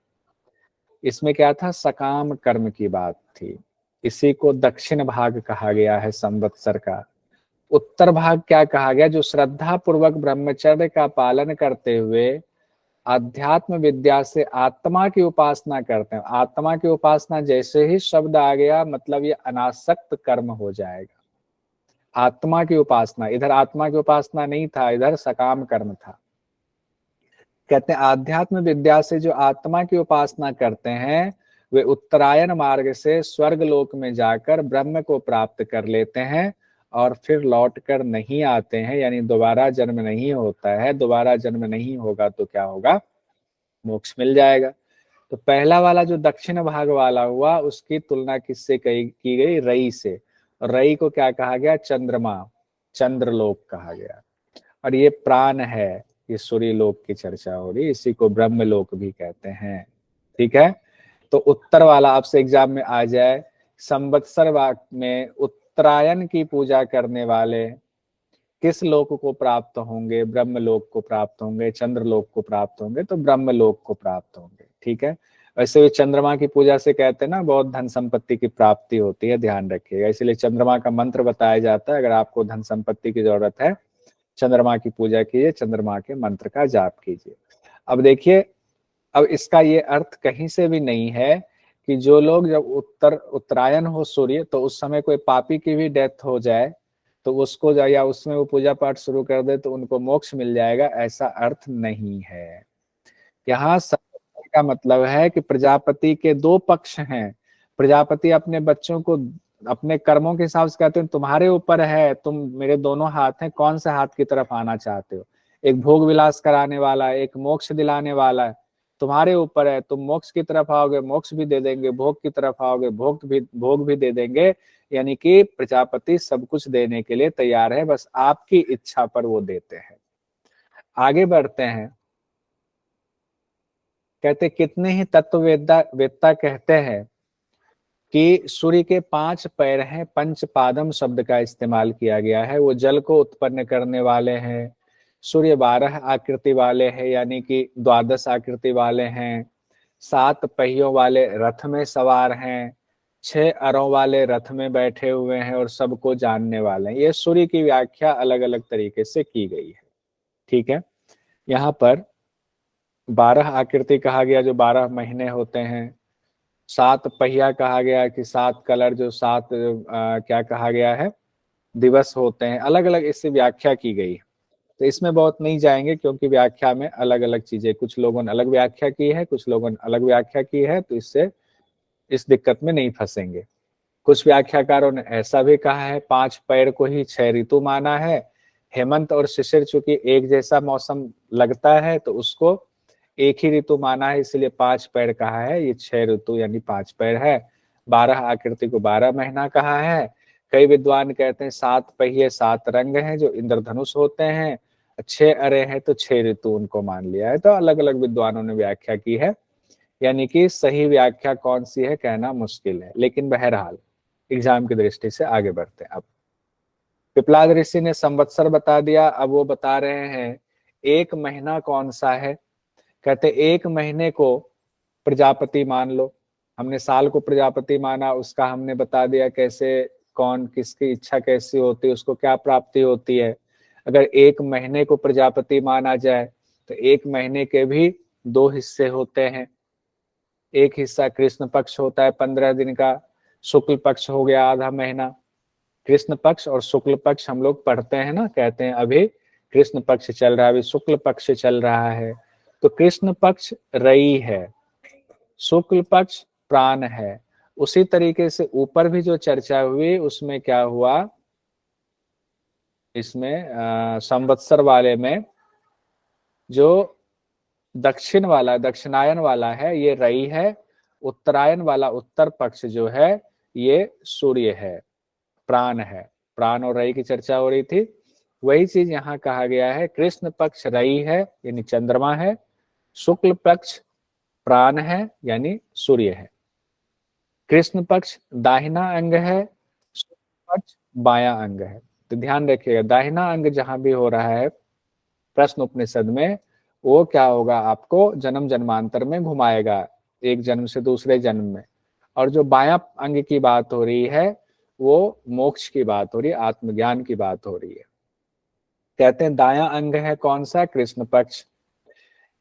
इसमें क्या था? सकाम कर्म की बात थी। इसी को दक्षिण भाग कहा गया है संवत्सर का। उत्तर भाग क्या कहा गया? जो श्रद्धा पूर्वक ब्रह्मचर्य का पालन करते हुए अध्यात्म विद्या से आत्मा की उपासना करते हैं। आत्मा की उपासना जैसे ही शब्द आ गया मतलब ये अनासक्त कर्म हो जाएगा। आत्मा की उपासना, इधर आत्मा की उपासना नहीं था, इधर सकाम कर्म था। कहते हैं आध्यात्म विद्या से जो आत्मा की उपासना करते हैं वे उत्तरायण मार्ग से स्वर्ग लोक में जाकर ब्रह्म को प्राप्त कर लेते हैं और फिर लौट कर नहीं आते हैं, यानी दोबारा जन्म नहीं होता है। दोबारा जन्म नहीं होगा तो क्या होगा? मोक्ष मिल जाएगा। तो पहला वाला जो दक्षिण भाग वाला हुआ उसकी तुलना किससे की गई? रई से। रई को क्या कहा गया? चंद्रमा, चंद्रलोक कहा गया। और ये प्राण है, ये सूर्य लोक की चर्चा हो रही, इसी को ब्रह्म लोक भी कहते हैं। ठीक है, तो उत्तर वाला आपसे एग्जाम में आ जाए, संवत्सर वाक में उत्तरायण की पूजा करने वाले किस लोक को प्राप्त होंगे? ब्रह्म लोक को प्राप्त होंगे। चंद्र लोक को प्राप्त होंगे तो ब्रह्म लोक को प्राप्त होंगे। ठीक है, वैसे भी चंद्रमा की पूजा से कहते हैं ना बहुत धन संपत्ति की प्राप्ति होती है, ध्यान रखिएगा। इसलिए चंद्रमा का मंत्र बताया जाता है, अगर आपको धन संपत्ति की जरूरत है चंद्रमा की पूजा कीजिए, चंद्रमा के मंत्र का जाप कीजिए। अब देखिए, अब इसका ये अर्थ कहीं से भी नहीं है कि जो लोग जब उत्तरायण हो सूर्य तो उस समय कोई पापी की भी डेथ हो जाए तो उसको या उसमें वो पूजा पाठ शुरू कर दे तो उनको मोक्ष मिल जाएगा, ऐसा अर्थ नहीं है। यहाँ संपत्ति का मतलब है कि प्रजापति के दो पक्ष हैं। प्रजापति अपने बच्चों को अपने कर्मों के हिसाब से कहते हैं तुम्हारे ऊपर है, तुम मेरे दोनों हाथ हैं, कौन से हाथ की तरफ आना चाहते हो। एक भोग विलास कराने वाला, एक मोक्ष दिलाने वाला है, तुम्हारे ऊपर है। तुम मोक्ष की तरफ आओगे, मोक्ष भी दे देंगे, भोग की तरफ आओगे, भोग भी दे देंगे। यानी कि प्रजापति सब कुछ देने के लिए तैयार है, बस आपकी इच्छा पर वो देते हैं। आगे बढ़ते हैं, कहते कितने ही तत्ववेत्ता कहते हैं कि सूर्य के 5 पैर हैं, पंचपादम शब्द का इस्तेमाल किया गया है। वो जल को उत्पन्न करने वाले हैं। सूर्य 12 आकृति वाले हैं, यानी कि 12 आकृति वाले हैं। 7 पहियों वाले रथ में सवार हैं, 6 अरों वाले रथ में बैठे हुए हैं और सबको जानने वाले हैं। ये सूर्य की व्याख्या अलग अलग तरीके से की गई है। ठीक है, यहाँ पर 12 आकृति कहा गया जो 12 महीने होते हैं। 7 पहिया कहा गया कि 7 कलर जो 7 क्या कहा गया है, दिवस होते हैं। अलग अलग इससे व्याख्या की गई है, तो इसमें बहुत नहीं जाएंगे क्योंकि व्याख्या में अलग अलग चीजें, कुछ लोगों ने अलग व्याख्या की है, कुछ लोगों ने अलग व्याख्या की है, तो इससे इस दिक्कत में नहीं फंसेंगे। कुछ व्याख्याकारों ने ऐसा भी कहा है 5 पैर को ही 6 ऋतु माना है। हेमंत और शिशिर चूंकि एक जैसा मौसम लगता है तो उसको एक ही ऋतु माना है, इसलिए 5 पैर कहा है। ये 6 ऋतु यानी 5 पैर है। 12 आकृति को 12 महीना कहा है। कई विद्वान कहते हैं 7 पहिए 7 रंग हैं जो इंद्रधनुष होते हैं, 6 अरे हैं तो 6 ऋतु उनको मान लिया है। तो अलग अलग विद्वानों ने व्याख्या की है, यानी कि सही व्याख्या कौन सी है कहना मुश्किल है। लेकिन बहरहाल एग्जाम की दृष्टि से आगे बढ़ते हैं। अब पिपलाद ऋषि ने संवत्सर बता दिया, अब वो बता रहे हैं एक महीना कौन सा है। कहते एक महीने को प्रजापति मान लो। हमने साल को प्रजापति माना, उसका हमने बता दिया कैसे, कौन किसकी इच्छा कैसी होती है, उसको क्या प्राप्ति होती है। अगर एक महीने को प्रजापति माना जाए तो एक महीने के भी 2 हिस्से होते हैं। एक हिस्सा कृष्ण पक्ष होता है 15 दिन का, शुक्ल पक्ष हो गया आधा महीना। कृष्ण पक्ष और शुक्ल पक्ष हम लोग पढ़ते हैं ना, कहते हैं अभी कृष्ण पक्ष चल रहा है, अभी शुक्ल पक्ष चल रहा है। तो कृष्ण पक्ष रई है, शुक्ल पक्ष प्राण है। उसी तरीके से ऊपर भी जो चर्चा हुई उसमें क्या हुआ, इसमें संवत्सर वाले में जो दक्षिण वाला, दक्षिणायन वाला है ये रई है, उत्तरायण वाला उत्तर पक्ष जो है ये सूर्य है, प्राण है। प्राण और रई की चर्चा हो रही थी, वही चीज यहाँ कहा गया है। कृष्ण पक्ष रई है यानी चंद्रमा है, शुक्ल पक्ष प्राण है यानी सूर्य है। कृष्ण पक्ष दाहिना अंग है, शुक्ल पक्ष बायां अंग है। तो ध्यान रखिएगा, दाहिना अंग जहां भी हो रहा है प्रश्न उपनिषद में, वो क्या होगा, आपको जन्म जन्मांतर में घुमाएगा, एक जन्म से दूसरे जन्म में। और जो बायां अंग की बात हो रही है वो मोक्ष की बात हो रही है, आत्मज्ञान की बात हो रही है। कहते हैं दायां अंग है कौन सा, कृष्ण पक्ष।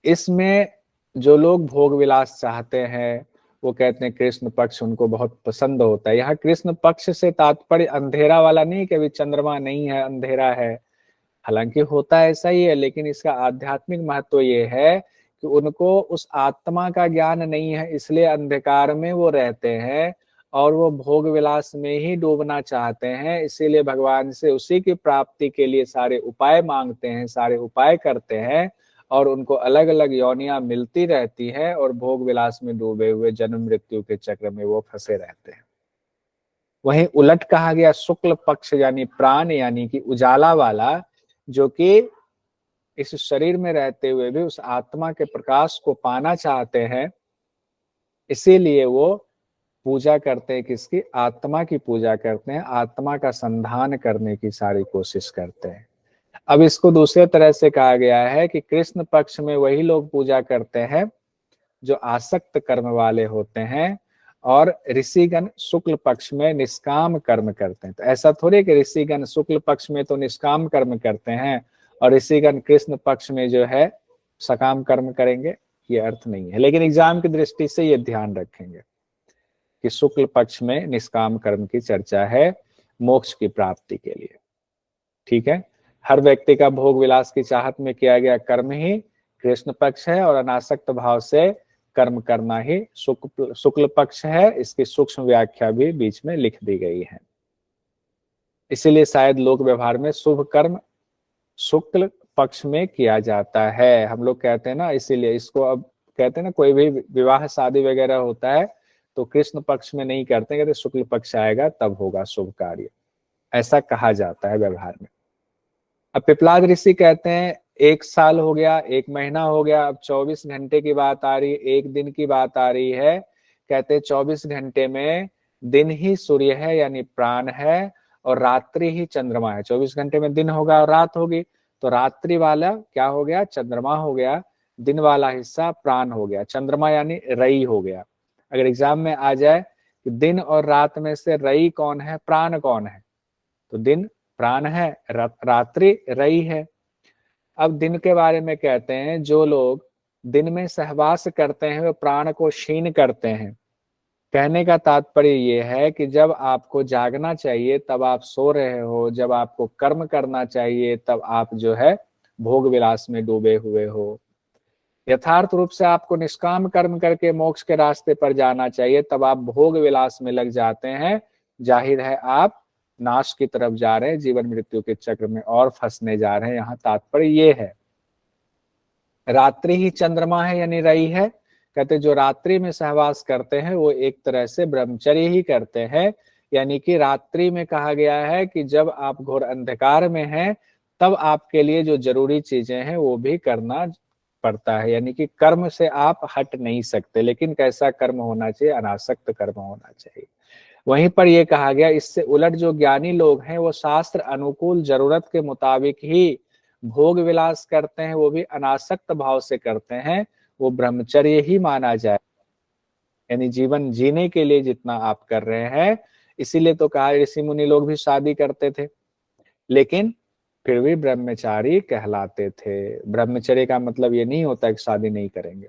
इसमें जो लोग भोग विलास चाहते हैं वो कहते हैं कृष्ण पक्ष उनको बहुत पसंद होता है। यहाँ कृष्ण पक्ष से तात्पर्य अंधेरा वाला नहीं कि अभी चंद्रमा नहीं है अंधेरा है, हालांकि होता ऐसा ही है, लेकिन इसका आध्यात्मिक महत्व ये है कि उनको उस आत्मा का ज्ञान नहीं है, इसलिए अंधकार में वो रहते हैं और वो भोग विलास में ही डूबना चाहते हैं। इसीलिए भगवान से उसी की प्राप्ति के लिए सारे उपाय मांगते हैं, सारे उपाय करते हैं, और उनको अलग अलग योनियां मिलती रहती है और भोग विलास में डूबे हुए जन्म मृत्यु के चक्र में वो फंसे रहते हैं। वहीं उलट कहा गया शुक्ल पक्ष यानी प्राण यानी कि उजाला वाला, जो कि इस शरीर में रहते हुए भी उस आत्मा के प्रकाश को पाना चाहते हैं, इसीलिए वो पूजा करते हैं, किसकी, आत्मा की पूजा करते हैं, आत्मा का संधान करने की सारी कोशिश करते हैं। अब इसको दूसरे तरह से कहा गया है कि कृष्ण पक्ष में वही लोग पूजा करते हैं जो आसक्त कर्म वाले होते हैं, और ऋषिगण शुक्ल पक्ष में निष्काम कर्म करते हैं। तो ऐसा थोड़ी कि ऋषिगण शुक्ल पक्ष में तो निष्काम कर्म करते हैं और ऋषिगण कृष्ण पक्ष में जो है सकाम कर्म करेंगे, ये अर्थ नहीं है। लेकिन एग्जाम की दृष्टि से ये ध्यान रखेंगे कि शुक्ल पक्ष में निष्काम कर्म की चर्चा है मोक्ष की प्राप्ति के लिए। ठीक है, हर व्यक्ति का भोग विलास की चाहत में किया गया कर्म ही कृष्ण पक्ष है और अनासक्त भाव से कर्म करना ही शुक्ल पक्ष है। इसकी सूक्ष्म व्याख्या भी बीच में लिख दी गई है। इसीलिए शायद लोक व्यवहार में शुभ कर्म शुक्ल पक्ष में किया जाता है। हम लोग कहते हैं ना, इसीलिए इसको अब कहते हैं ना, कोई भी विवाह शादी वगैरह होता है तो कृष्ण पक्ष में नहीं करते, कहते शुक्ल पक्ष आएगा तब होगा शुभ कार्य, ऐसा कहा जाता है व्यवहार में। अब पिपलाद ऋषि कहते हैं 1 साल हो गया, 1 महीना हो गया, अब 24 घंटे की बात आ रही है, 1 दिन की बात आ रही है। कहते हैं 24 घंटे में दिन ही सूर्य है यानी प्राण है, और रात्रि ही चंद्रमा है। 24 घंटे में दिन होगा और रात होगी, तो रात्रि वाला क्या हो गया, चंद्रमा हो गया, दिन वाला हिस्सा प्राण हो गया, चंद्रमा यानी रई हो गया। अगर एग्जाम में आ जाए कि दिन और रात में से रई कौन है, प्राण कौन है, तो दिन प्राण है, रात्रि रई है। अब दिन के बारे में कहते हैं जो लोग दिन में सहवास करते हैं वे प्राण को क्षीण करते हैं। कहने का तात्पर्य ये है कि जब आपको जागना चाहिए तब आप सो रहे हो, जब आपको कर्म करना चाहिए तब आप जो है भोग विलास में डूबे हुए हो। यथार्थ रूप से आपको निष्काम कर्म करके मोक्ष के रास्ते पर जाना चाहिए, तब आप भोग विलास में लग जाते हैं। जाहिर है आप नाश की तरफ जा रहे हैं, जीवन मृत्यु के चक्र में और फंसने जा रहे हैं। यहाँ तात्पर्य ये है, रात्रि ही चंद्रमा है यानी रई है। कहते जो रात्रि में सहवास करते हैं वो एक तरह से ब्रह्मचर्य ही करते हैं, यानी कि रात्रि में कहा गया है कि जब आप घोर अंधकार में हैं तब आपके लिए जो जरूरी चीजें हैं वो भी करना पड़ता है, यानी कि कर्म से आप हट नहीं सकते। लेकिन कैसा कर्म होना चाहिए, अनासक्त कर्म होना चाहिए। वहीं पर यह कहा गया, इससे उलट जो ज्ञानी लोग हैं वो शास्त्र अनुकूल जरूरत के मुताबिक ही भोग विलास करते हैं, वो भी अनासक्त भाव से करते हैं, वो ब्रह्मचर्य ही माना जाए। यानी जीवन जीने के लिए जितना आप कर रहे हैं, इसीलिए तो कहा ऋषि मुनि लोग भी शादी करते थे लेकिन फिर भी ब्रह्मचारी कहलाते थे। ब्रह्मचर्य का मतलब ये नहीं होता कि शादी नहीं करेंगे।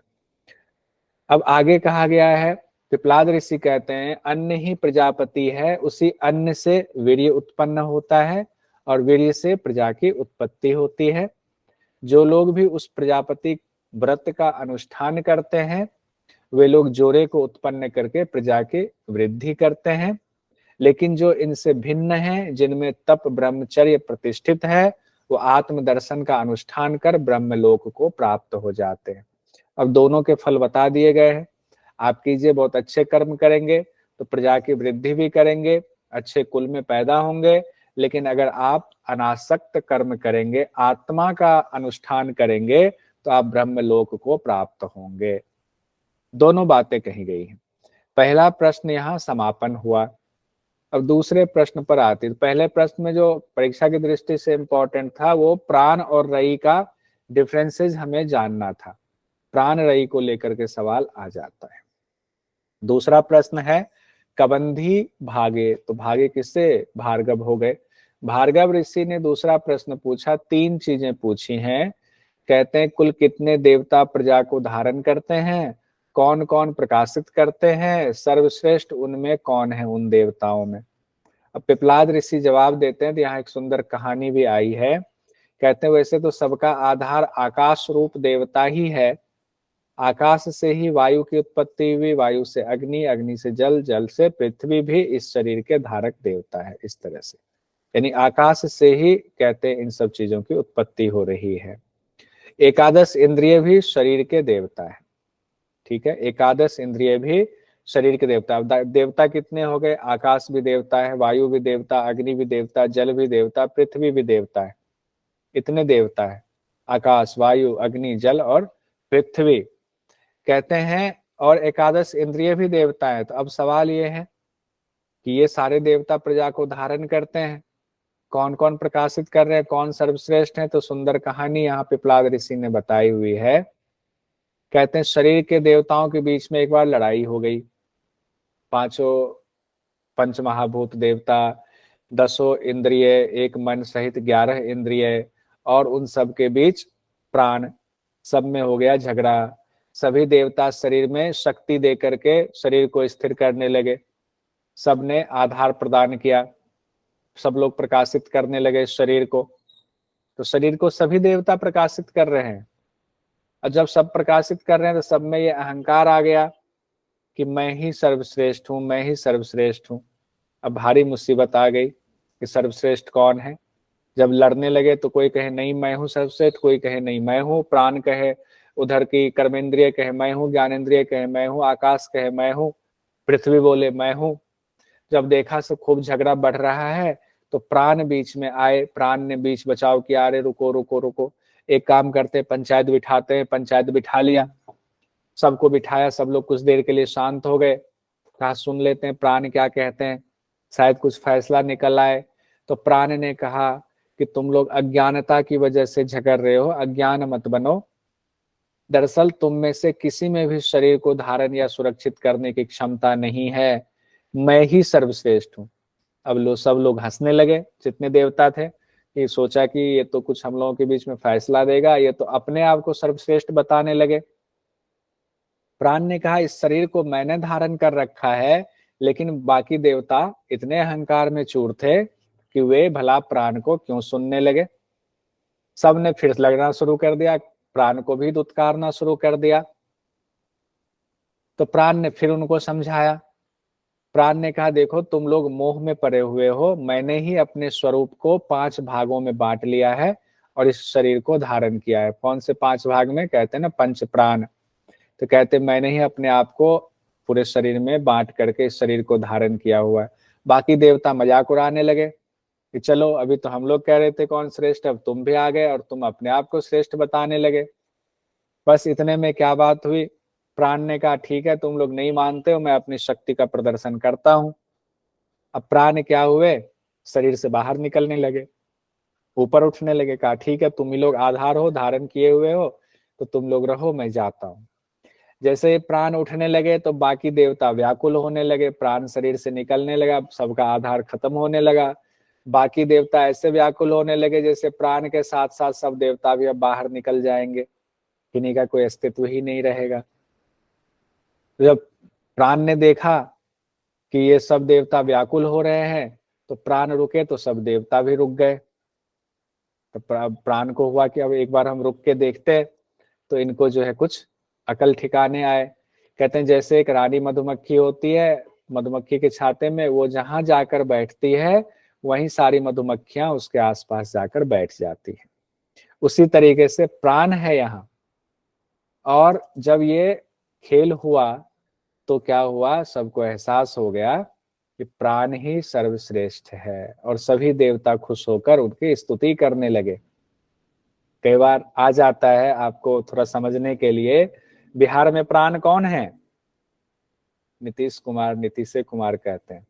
अब आगे कहा गया है, पिपलाद ऋषि कहते हैं अन्न ही प्रजापति है, उसी अन्न से वीर्य उत्पन्न होता है और वीर्य से प्रजा की उत्पत्ति होती है। जो लोग भी उस प्रजापति व्रत का अनुष्ठान करते हैं वे लोग जोरे को उत्पन्न करके प्रजा की वृद्धि करते हैं। लेकिन जो इनसे भिन्न है, जिनमें तप ब्रह्मचर्य प्रतिष्ठित है, वो आत्म दर्शन का अनुष्ठान कर ब्रह्मलोक को प्राप्त हो जाते हैं। अब दोनों के फल बता दिए गए हैं। आप कीजिए, बहुत अच्छे कर्म करेंगे तो प्रजा की वृद्धि भी करेंगे, अच्छे कुल में पैदा होंगे। लेकिन अगर आप अनासक्त कर्म करेंगे, आत्मा का अनुष्ठान करेंगे, तो आप ब्रह्मलोक को प्राप्त होंगे। दोनों बातें कही गई हैं। पहला प्रश्न यहाँ समापन हुआ। अब दूसरे प्रश्न पर आती है। पहले प्रश्न में जो परीक्षा की दृष्टि से इंपॉर्टेंट था वो प्राण और रई का डिफरेंसेस हमें जानना था। प्राण रई को लेकर के सवाल आ जाता है। दूसरा प्रश्न है कबंधी भागे, तो भागे किससे, भार्गव हो गए। भार्गव ऋषि ने दूसरा प्रश्न पूछा, 3 चीजें पूछी हैं। कहते हैं कुल कितने देवता प्रजा को धारण करते हैं, कौन कौन प्रकाशित करते हैं, सर्वश्रेष्ठ उनमें कौन है उन देवताओं में। अब पिपलाद ऋषि जवाब देते हैं, तो यहाँ एक सुंदर कहानी भी आई है। कहते हैं वैसे तो सबका आधार आकाश रूप देवता ही है। आकाश से ही वायु की उत्पत्ति हुई, वायु से अग्नि, अग्नि से जल, जल से पृथ्वी भी इस शरीर के धारक देवता है। इस तरह से यानी आकाश से ही कहते हैं इन सब चीजों की उत्पत्ति हो रही है। एकादश इंद्रिय भी शरीर के देवता है। ठीक है, एकादश इंद्रिय भी शरीर के देवता। देवता कितने हो गए, आकाश भी देवता है, वायु भी देवता, अग्नि भी देवता, जल भी देवता, पृथ्वी भी देवता है। इतने देवता है, आकाश, वायु, अग्नि, जल और पृथ्वी कहते हैं। और एकादश इंद्रिय भी देवता है। तो अब सवाल ये है कि ये सारे देवता प्रजा को धारण करते हैं, कौन कौन प्रकाशित कर रहे हैं, कौन सर्वश्रेष्ठ है। तो सुंदर कहानी यहाँ पिपलाद ऋषि ने बताई हुई है। कहते हैं शरीर के देवताओं के बीच में एक बार लड़ाई हो गई। पांचों पंच महाभूत देवता, 10 इंद्रिय, एक मन सहित 11 इंद्रिय, और उन सब के बीच प्राण, सब में हो गया झगड़ा। सभी देवता शरीर में शक्ति दे करके शरीर को स्थिर करने लगे। सब ने आधार प्रदान किया, सब लोग प्रकाशित करने लगे शरीर को। तो शरीर को सभी देवता प्रकाशित कर रहे हैं, और जब सब प्रकाशित कर रहे हैं तो सब में ये अहंकार आ गया कि मैं ही सर्वश्रेष्ठ हूं, मैं ही सर्वश्रेष्ठ हूं। अब भारी मुसीबत आ गई कि सर्वश्रेष्ठ कौन है। जब लड़ने लगे तो कोई कहे नहीं मैं हूं सर्वश्रेष्ठ, कोई कहे नहीं मैं हूं, प्राण कहे, उधर की कर्मेंद्रिय कहे मैं हूं, ज्ञानेंद्रिय कहे मैं हूं, आकाश कहे मैं हूं, पृथ्वी बोले मैं हूं। जब देखा सब खूब झगड़ा बढ़ रहा है तो प्राण बीच में आए। प्राण ने बीच बचाव किया, अरे रुको रुको रुको, एक काम करते पंचायत बिठाते हैं। पंचायत बिठा लिया, सबको बिठाया, सब लोग कुछ देर के लिए शांत हो गए। कहा सुन लेते हैं प्राण क्या कहते हैं, शायद कुछ फैसला निकल आए। तो प्राण ने कहा कि तुम लोग अज्ञानता की वजह से झगड़ रहे हो, अज्ञान मत बनो। दरअसल तुम में से किसी में भी शरीर को धारण या सुरक्षित करने की क्षमता नहीं है, मैं ही सर्वश्रेष्ठ हूं। अब सब लोग हंसने लगे जितने देवता थे, कि सोचा कि ये तो कुछ हम लोगों के बीच में फैसला देगा, ये तो अपने आप को सर्वश्रेष्ठ बताने लगे। प्राण ने कहा इस शरीर को मैंने धारण कर रखा है, लेकिन बाकी देवता इतने अहंकार में चूर थे कि वे भला प्राण को क्यों सुनने लगे। सब ने फिर लगना शुरू कर दिया, प्राण को भी दुत्कारना शुरू कर दिया। तो प्राण ने फिर उनको समझाया। प्राण ने कहा देखो तुम लोग मोह में पड़े हुए हो, मैंने ही अपने स्वरूप को 5 भागों में बांट लिया है और इस शरीर को धारण किया है। कौन से 5 भाग में? कहते हैं ना पंच प्राण। तो कहते मैंने ही अपने आप को पूरे शरीर में बांट करके इस शरीर को धारण किया हुआ है। बाकी देवता मजाक उड़ाने लगे कि चलो अभी तो हम लोग कह रहे थे कौन श्रेष्ठ, अब तुम भी आ गए और तुम अपने आप को श्रेष्ठ बताने लगे। बस इतने में क्या बात हुई, प्राण ने कहा ठीक है तुम लोग नहीं मानते हो, मैं अपनी शक्ति का प्रदर्शन करता हूं। अब प्राण क्या हुए, शरीर से बाहर निकलने लगे, ऊपर उठने लगे। कहा ठीक है तुम ही लोग आधार हो, धारण किए हुए हो, तो तुम लोग रहो, मैं जाता हूं। जैसे प्राण उठने लगे तो बाकी देवता व्याकुल होने लगे, प्राण शरीर से निकलने लगा, सबका आधार खत्म होने लगा। बाकी देवता ऐसे व्याकुल होने लगे जैसे प्राण के साथ साथ सब देवता भी अब बाहर निकल जाएंगे, किन्हीं का कोई अस्तित्व ही नहीं रहेगा। जब प्राण ने देखा कि ये सब देवता व्याकुल हो रहे हैं तो प्राण रुके, तो सब देवता भी रुक गए। तो प्राण को हुआ कि अब एक बार हम रुक के देखते तो इनको जो है कुछ अकल ठिकाने आए। कहते हैं जैसे एक रानी मधुमक्खी होती है, मधुमक्खी के छाते में, वो जहां जाकर बैठती है वहीं सारी मधुमक्खियां उसके आसपास जाकर बैठ जाती हैं। उसी तरीके से प्राण है यहाँ। और जब ये खेल हुआ तो क्या हुआ, सबको एहसास हो गया कि प्राण ही सर्वश्रेष्ठ है, और सभी देवता खुश होकर उनकी स्तुति करने लगे। कई बार आ जाता है आपको थोड़ा समझने के लिए, बिहार में प्राण कौन है? नीतीश कुमार, नीतीश कुमार कहते हैं।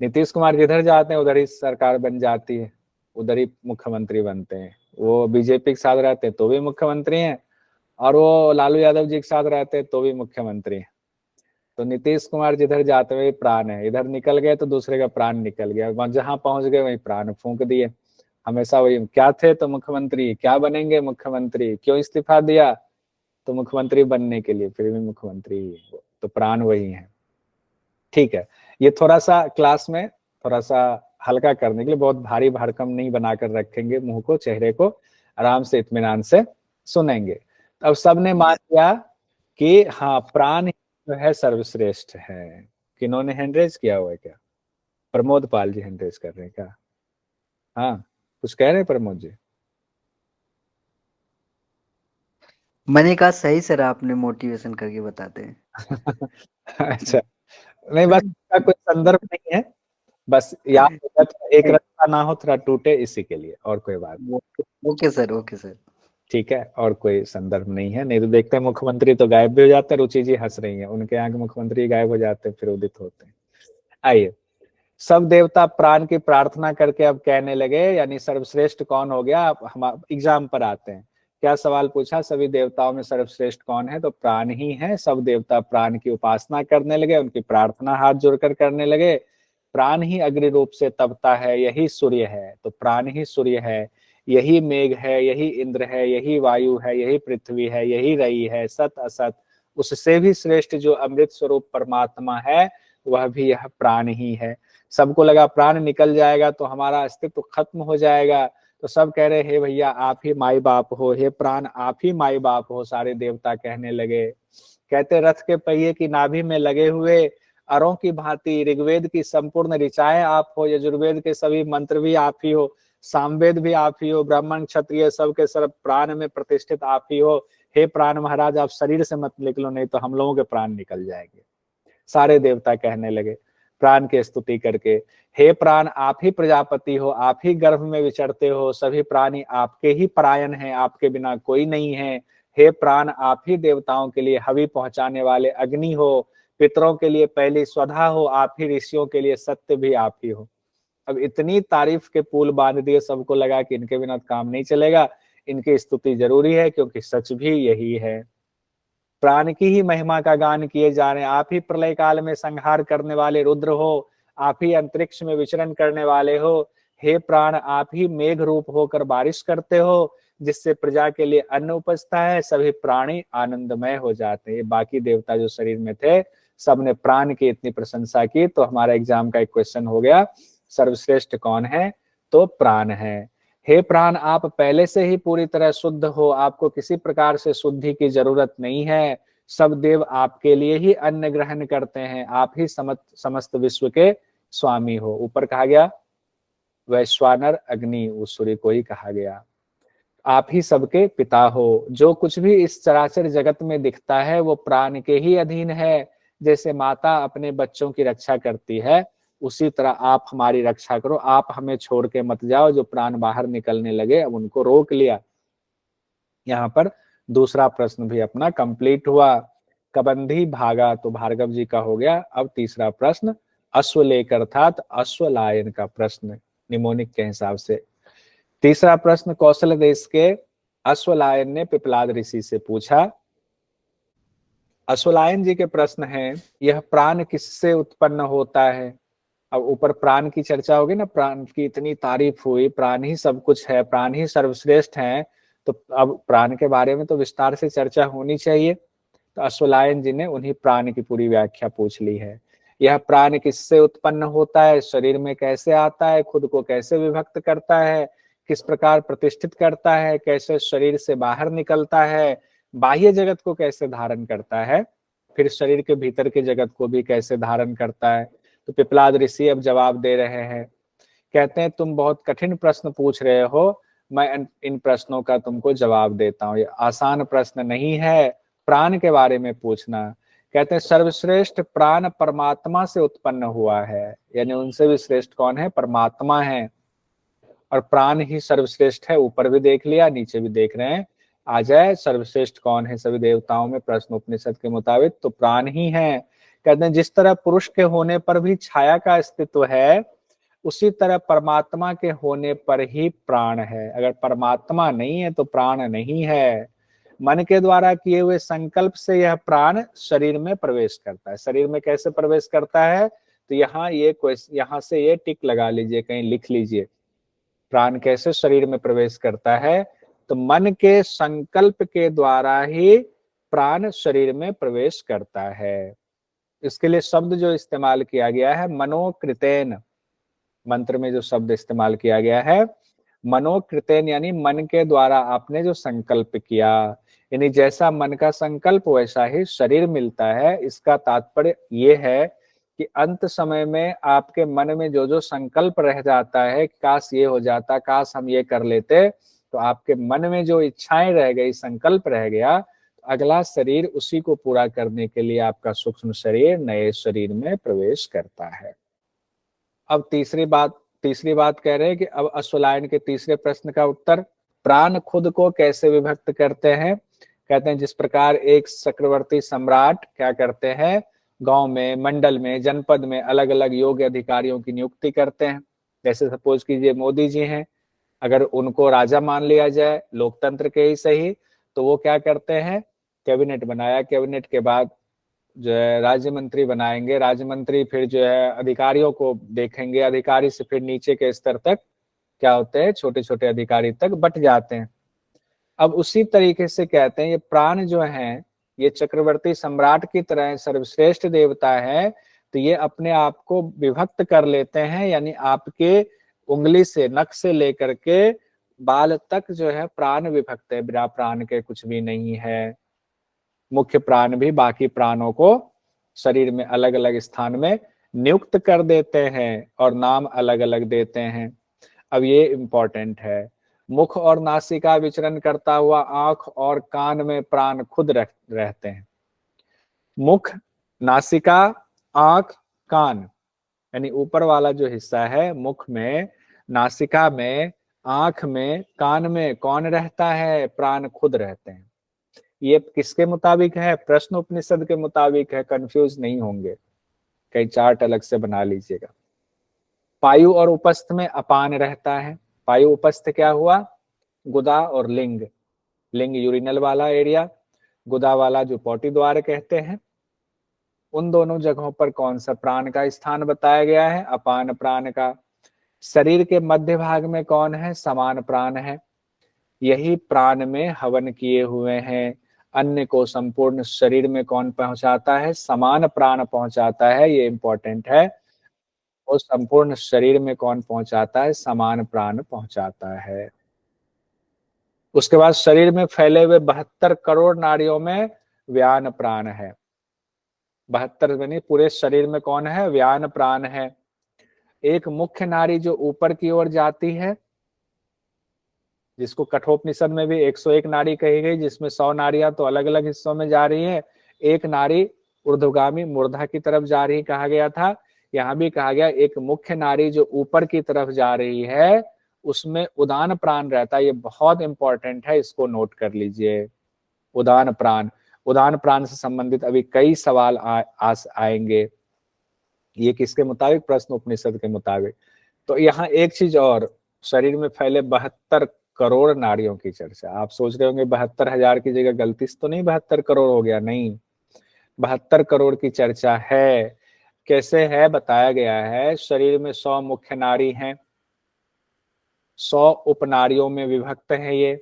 नीतीश कुमार जिधर जाते हैं उधर ही सरकार बन जाती है, उधर ही मुख्यमंत्री बनते हैं। वो बीजेपी के साथ रहते हैं तो भी मुख्यमंत्री हैं, और वो लालू यादव जी के साथ रहते हैं तो भी मुख्यमंत्री हैं। तो नीतीश कुमार जिधर जाते हुए प्राण है, इधर निकल गए तो दूसरे का प्राण निकल गया, जहां पहुंच गए वहीं प्राण फूंक दिए। हमेशा वही, क्या थे तो मुख्यमंत्री, क्या बनेंगे मुख्यमंत्री, क्यों इस्तीफा दिया? तो मुख्यमंत्री बनने के लिए, फिर भी मुख्यमंत्री ही है, तो प्राण वही है। ठीक है, ये थोड़ा सा क्लास में थोड़ा सा हल्का करने के लिए, बहुत भारी भरकम नहीं बनाकर रखेंगे, मुंह को, चेहरे को आराम से इत्मीनान से सुनेंगे। अब सबने मान लिया कि हाँ प्राण जो है सर्वश्रेष्ठ है। किन्होंने हैंड रेज किया हुआ है क्या? प्रमोद पाल जी हैंड रेज कर रहे हैं क्या? हाँ, कुछ कह रहे हैं प्रमोद जी? मैंने कहा सही सर, आपने मोटिवेशन करके बताते हैं। अच्छा, नहीं बस इसका कोई संदर्भ नहीं है, बस याद हो जाए, एक रास्ता ना हो थोड़ा टूटे, इसी के लिए, और कोई बात नहीं। Okay sir, okay sir. ठीक है, और कोई संदर्भ नहीं है। नहीं तो देखते हैं मुख्यमंत्री तो गायब भी हो जाते हैं। रुचि जी हंस रही हैं, उनके यहाँ के मुख्यमंत्री गायब हो जाते हैं, फिर उदित होते हैं। आइए, सब देवता प्राण की प्रार्थना करके अब कहने लगे, यानी सर्वश्रेष्ठ कौन हो गया। अब हम एग्जाम पर आते हैं। क्या सवाल पूछा, सभी देवताओं में सर्वश्रेष्ठ कौन है? तो प्राण ही है। सब देवता प्राण की उपासना करने लगे, उनकी प्रार्थना हाथ जोड़कर करने लगे। प्राण ही अग्नि रूप से तपता है, यही सूर्य है। तो प्राण ही सूर्य है, यही मेघ है, यही इंद्र है, यही वायु है, यही पृथ्वी है, यही रई है, सत असत। उससे भी श्रेष्ठ जो अमृत स्वरूप परमात्मा है वह भी यह प्राण ही है। सबको लगा प्राण निकल जाएगा तो हमारा अस्तित्व खत्म हो जाएगा, तो सब कह रहे हे भैया आप ही माई बाप हो, हे प्राण आप ही माई बाप हो। सारे देवता कहने लगे, कहते रथ के पहिए की नाभि में लगे हुए अरों की भांति ऋग्वेद की संपूर्ण ऋचाएं आप हो, यजुर्वेद के सभी मंत्र भी आप ही हो, सामवेद भी आप ही हो, ब्राह्मण क्षत्रिय सब के सब प्राण में प्रतिष्ठित आप ही हो। हे प्राण महाराज आप शरीर से मत निकलो, नहीं तो हम लोगों के प्राण निकल जाएंगे। सारे देवता कहने लगे प्राण की स्तुति करके, हे प्राण आप ही प्रजापति हो, आप ही गर्भ में विचरते हो, सभी प्राणी आपके ही परायण हैं, आपके बिना कोई नहीं है। हे प्राण आप ही देवताओं के लिए हवि पहुंचाने वाले अग्नि हो, पितरों के लिए पहली स्वधा हो, आप ही ऋषियों के लिए सत्य भी आप ही हो। अब इतनी तारीफ के पुल बांध दिए, सबको लगा कि इनके बिना काम नहीं चलेगा, इनकी स्तुति जरूरी है क्योंकि सच भी यही है। प्राण की ही महिमा का गान किए जा रहे हैं। आप ही प्रलय काल में संहार करने वाले रुद्र हो, आप ही अंतरिक्ष में विचरण करने वाले हो। हे प्राण आप ही मेघ रूप होकर बारिश करते हो, जिससे प्रजा के लिए अन्न उपजता है, सभी प्राणी आनंदमय हो जाते हैं। बाकी देवता जो शरीर में थे सबने प्राण की इतनी प्रशंसा की। तो हमारा एग्जाम का एक क्वेश्चन हो गया, सर्वश्रेष्ठ कौन है? तो प्राण है। हे प्राण आप पहले से ही पूरी तरह शुद्ध हो, आपको किसी प्रकार से शुद्धि की जरूरत नहीं है। सब देव आपके लिए ही अन्न ग्रहण करते हैं, आप ही समस्त विश्व के स्वामी हो। ऊपर कहा गया वैश्वानर अग्नि, उस सूर्य को ही कहा गया। आप ही सबके पिता हो। जो कुछ भी इस चराचर जगत में दिखता है वो प्राण के ही अधीन है। जैसे माता अपने बच्चों की रक्षा करती है, उसी तरह आप हमारी रक्षा करो, आप हमें छोड़ के मत जाओ। जो प्राण बाहर निकलने लगे अब उनको रोक लिया। यहाँ पर दूसरा प्रश्न भी अपना कंप्लीट हुआ। कबंधी भागा तो भार्गव जी का हो गया। अब तीसरा प्रश्न अश्वलेख अर्थात अश्वलायन का प्रश्न निमोनिक के हिसाब से। तीसरा प्रश्न कौशल देश के अश्वलायन ने पिपलाद ऋषि से पूछा। अश्वलायन जी के प्रश्न है, यह प्राण किससे उत्पन्न होता है? अब ऊपर प्राण की चर्चा होगी ना, प्राण की इतनी तारीफ हुई, प्राण ही सब कुछ है, प्राण ही सर्वश्रेष्ठ है, तो अब प्राण के बारे में तो विस्तार से चर्चा होनी चाहिए। तो अश्वलायन जी ने उन्हीं प्राण की पूरी व्याख्या पूछ ली है। यह प्राण किससे उत्पन्न होता है, शरीर में कैसे आता है, खुद को कैसे विभक्त करता है, किस प्रकार प्रतिष्ठित करता है, कैसे शरीर से बाहर निकलता है, बाह्य जगत को कैसे धारण करता है, फिर शरीर के भीतर के जगत को भी कैसे धारण करता है। तो पिपलाद ऋषि अब जवाब दे रहे हैं। कहते हैं तुम बहुत कठिन प्रश्न पूछ रहे हो, मैं इन प्रश्नों का तुमको जवाब देता हूँ। ये आसान प्रश्न नहीं है प्राण के बारे में पूछना। कहते हैं सर्वश्रेष्ठ प्राण परमात्मा से उत्पन्न हुआ है, यानी उनसे भी श्रेष्ठ कौन है? परमात्मा है। और प्राण ही सर्वश्रेष्ठ है। ऊपर भी देख लिया, नीचे भी देख रहे हैं। आ जाए सर्वश्रेष्ठ कौन है सभी देवताओं में प्रश्न उपनिषद के मुताबिक, तो प्राण ही है। कहते हैं जिस तरह पुरुष के होने पर भी छाया का अस्तित्व है, उसी तरह परमात्मा के होने पर ही प्राण है। अगर परमात्मा नहीं है तो प्राण नहीं है। मन के द्वारा किए हुए संकल्प से यह प्राण शरीर में प्रवेश करता है। शरीर में कैसे प्रवेश करता है? तो यहाँ से ये टिक लगा लीजिए, कहीं लिख लीजिए। प्राण कैसे शरीर में प्रवेश करता है? तो मन के संकल्प के द्वारा ही प्राण शरीर में प्रवेश करता है। इसके लिए शब्द जो इस्तेमाल किया गया है मनोकृतेन, मंत्र में जो शब्द इस्तेमाल किया गया है मनोकृतेन, यानी मन के द्वारा आपने जो संकल्प किया, यानी जैसा मन का संकल्प वैसा ही शरीर मिलता है। इसका तात्पर्य ये है कि अंत समय में आपके मन में जो जो संकल्प रह जाता है, काश ये हो जाता, काश हम ये कर लेते, तो आपके मन में जो इच्छाएं रह गई, संकल्प रह गया, तो अगला शरीर उसी को पूरा करने के लिए आपका सूक्ष्म शरीर नए शरीर में प्रवेश करता है। अब तीसरी बात कह रहे हैं कि अब अश्वलायन के तीसरे प्रश्न का उत्तर, प्राण खुद को कैसे विभक्त करते हैं? कहते हैं जिस प्रकार एक चक्रवर्ती सम्राट क्या करते हैं, गांव में, मंडल में, जनपद में अलग अलग योग्य अधिकारियों की नियुक्ति करते हैं। जैसे सपोज कीजिए मोदी जी हैं, अगर उनको राजा मान लिया जाए लोकतंत्र के ही सही, तो वो क्या करते हैं, कैबिनेट बनाया, कैबिनेट के बाद जो है राज्य मंत्री बनाएंगे, राज्य मंत्री फिर जो है अधिकारियों को देखेंगे, अधिकारी से फिर नीचे के स्तर तक क्या होते हैं, छोटे छोटे अधिकारी तक बट जाते हैं। अब उसी तरीके से कहते हैं ये प्राण जो हैं ये चक्रवर्ती सम्राट की तरह सर्वश्रेष्ठ देवता है, तो ये अपने आप को विभक्त कर लेते हैं, यानी आपके उंगली से, नख से लेकर के बाल तक जो है प्राण विभक्त है, बिना प्राण के कुछ भी नहीं है। मुख्य प्राण भी बाकी प्राणों को शरीर में अलग अलग स्थान में नियुक्त कर देते हैं और नाम अलग अलग देते हैं। अब ये इंपॉर्टेंट है, मुख और नासिका विचरण करता हुआ आंख और कान में प्राण खुद रहते हैं। मुख, नासिका, आंख, कान, यानी ऊपर वाला जो हिस्सा है, मुख में, नासिका में, आंख में, कान में कौन रहता है, प्राण खुद रहते हैं। ये किसके मुताबिक है, प्रश्न उपनिषद के मुताबिक है, कंफ्यूज नहीं होंगे, कई चार्ट अलग से बना लीजिएगा। पायु और उपस्थ में अपान रहता है। पायु उपस्थ क्या हुआ, गुदा और लिंग, लिंग यूरिनल वाला एरिया, गुदा वाला जो पोटी द्वार कहते हैं, उन दोनों जगहों पर कौन सा प्राण का स्थान बताया गया है, अपान प्राण का। शरीर के मध्य भाग में कौन है, समान प्राण है, यही प्राण में हवन किए हुए हैं। अन्न को संपूर्ण शरीर में कौन पहुंचाता है, समान प्राण पहुंचाता है, ये इंपॉर्टेंट है। और संपूर्ण शरीर में कौन पहुंचाता है, समान प्राण पहुंचाता है। उसके बाद शरीर में फैले हुए 72 करोड़ नाड़ियों में व्यान प्राण है। 72 बनी पूरे शरीर में कौन है, व्यान प्राण है। एक मुख्य नाड़ी जो ऊपर की ओर जाती है, जिसको कठोपनिषद में भी 101 नाड़ी कही गई, जिसमें 100 नाड़ियां तो अलग अलग हिस्सों में जा रही है, एक नाड़ी ऊर्ध्वगामी मूर्धा की तरफ जा रही कहा गया था। यहाँ भी कहा गया एक मुख्य नाड़ी जो ऊपर की तरफ जा रही है उसमें उदान प्राण रहता है। ये बहुत इंपॉर्टेंट है, इसको नोट कर लीजिए। उदान प्राण, उदान प्राण से संबंधित अभी कई सवाल आएंगे। ये किसके मुताबिक, प्रश्न उपनिषद के मुताबिक। तो यहाँ एक चीज और, शरीर में फैले 72 करोड़ नाड़ियों की चर्चा। आप सोच रहे होंगे 72,000 की जगह गलती से तो नहीं 72 करोड़ हो गया, नहीं, 72 करोड़ की चर्चा है। कैसे है, बताया गया है। शरीर में 100 मुख्य नाड़ी हैं, 100 उपनाड़ियों में विभक्त है। ये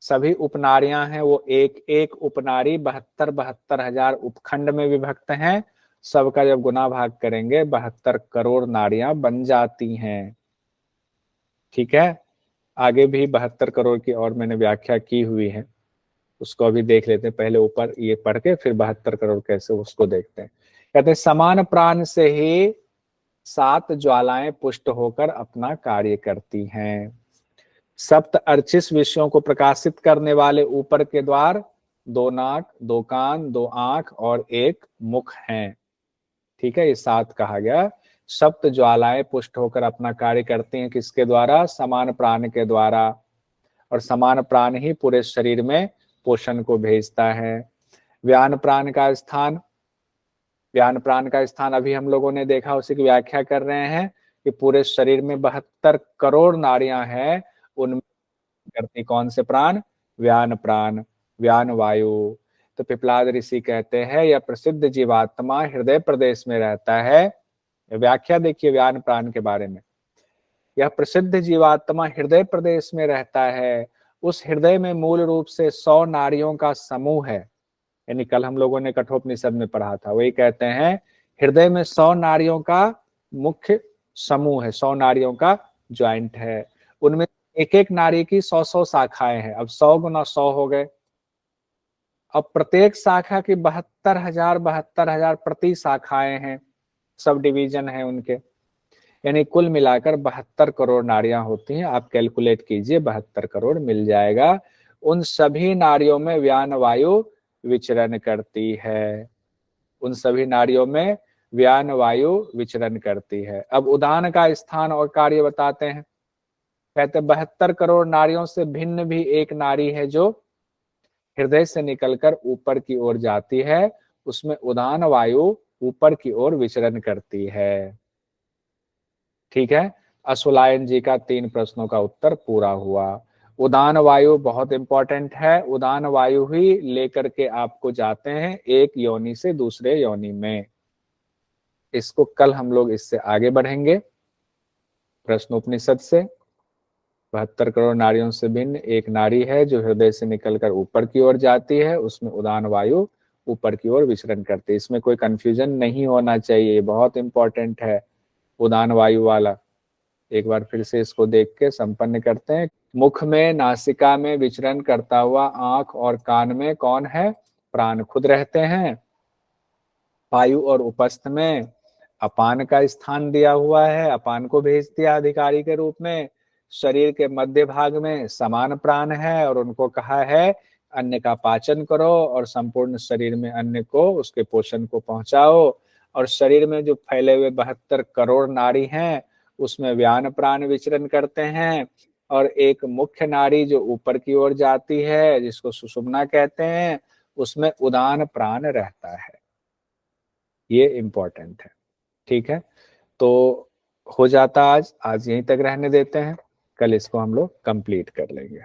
सभी उपनाड़ियां हैं, वो एक एक उपनाड़ी 72,000 उपखंड में विभक्त हैं। सबका जब गुना भाग करेंगे 72 करोड़ नाड़ियां बन जाती हैं। ठीक है, आगे भी 72 करोड़ की और मैंने व्याख्या की हुई है, उसको अभी देख लेते हैं। पहले ऊपर ये पढ़ के फिर 72 करोड़ कैसे, उसको देखते हैं। कहते हैं समान प्राण से ही 7 ज्वालाएं पुष्ट होकर अपना कार्य करती हैं। सप्त अर्चिस विषयों को प्रकाशित करने वाले ऊपर के द्वार 2 नाक, 2 कान, 2 आंख और 1 मुख हैं। ठीक है, ये 7 कहा गया। सप्त ज्वालाएं पुष्ट होकर अपना कार्य करती हैं, किसके द्वारा, समान प्राण के द्वारा। और समान प्राण ही पूरे शरीर में पोषण को भेजता है। व्यान प्राण का स्थान, व्यान प्राण का स्थान अभी हम लोगों ने देखा, उसी की व्याख्या कर रहे हैं कि पूरे शरीर में 72 करोड़ नाड़ियां हैं, उनमें करती कौन से प्राण, व्यान प्राण, व्यान वायु। तो पिपलाद ऋषि कहते हैं यह प्रसिद्ध जीवात्मा हृदय प्रदेश में रहता है। व्याख्या देखिए व्यान प्राण के बारे में, यह प्रसिद्ध जीवात्मा हृदय प्रदेश में रहता है। उस हृदय में मूल रूप से 100 नाड़ियों का समूह है। यानी कल हम लोगों ने कठोपनिषद में पढ़ा था, वही कहते हैं हृदय में 100 नाड़ियों का मुख्य समूह है, 100 नाड़ियों का ज्वाइंट है। उनमें एक एक नाड़ी की 100-100 शाखाएं हैं। अब 100 गुना 100 हो गए। अब प्रत्येक शाखा की 72,000 प्रति शाखाएं हैं, सब डिवीजन है उनके, यानी कुल मिलाकर 72 करोड़ नाड़ियां होती हैं। आप कैलकुलेट कीजिए, 72 करोड़ मिल जाएगा। उन सभी नाड़ियों में व्यान वायु विचरण करती है, उन सभी नाड़ियों में व्यान वायु विचरण करती है। अब उदान का स्थान और कार्य बताते हैं। कहते 72 करोड़ नाड़ियों से भिन्न भी एक नाड़ी है जो हृदय से निकलकर ऊपर की ओर जाती है, उसमें उदान वायु ऊपर की ओर विचरण करती है। ठीक है, असुलायन जी का 3 प्रश्नों का उत्तर पूरा हुआ। उदान वायु बहुत इंपॉर्टेंट है। उदान वायु ही लेकर के आपको जाते हैं एक योनि से दूसरे योनि में। इसको कल हम लोग इससे आगे बढ़ेंगे। प्रश्नोपनिषद से 72 करोड़ नारियों से भिन्न एक नारी है जो हृदय से निकलकर ऊपर की ओर जाती है, उसमें उदान वायु ऊपर की ओर विचरण करती है। इसमें कोई कंफ्यूजन नहीं होना चाहिए, बहुत इंपॉर्टेंट है उदान वायु वाला। एक बार फिर से इसको देख के संपन्न करते हैं। मुख में, नासिका में विचरण करता हुआ आंख और कान में कौन है? प्राण खुद रहते हैं। वायु और उपस्थ में अपान का स्थान दिया हुआ है, अपान को भेज दिया अधिकारी के रूप में। शरीर के मध्य भाग में समान प्राण है और उनको कहा है अन्न का पाचन करो और संपूर्ण शरीर में अन्न को, उसके पोषण को पहुंचाओ। और शरीर में जो फैले हुए 72 करोड़ नाड़ी हैं उसमें व्यान प्राण विचरण करते हैं। और एक मुख्य नाड़ी जो ऊपर की ओर जाती है जिसको सुषुम्ना कहते हैं, उसमें उदान प्राण रहता है। ये इंपॉर्टेंट है। ठीक है, तो हो जाता आज यहीं तक रहने देते हैं, कल इसको हम लोग कंप्लीट कर लेंगे।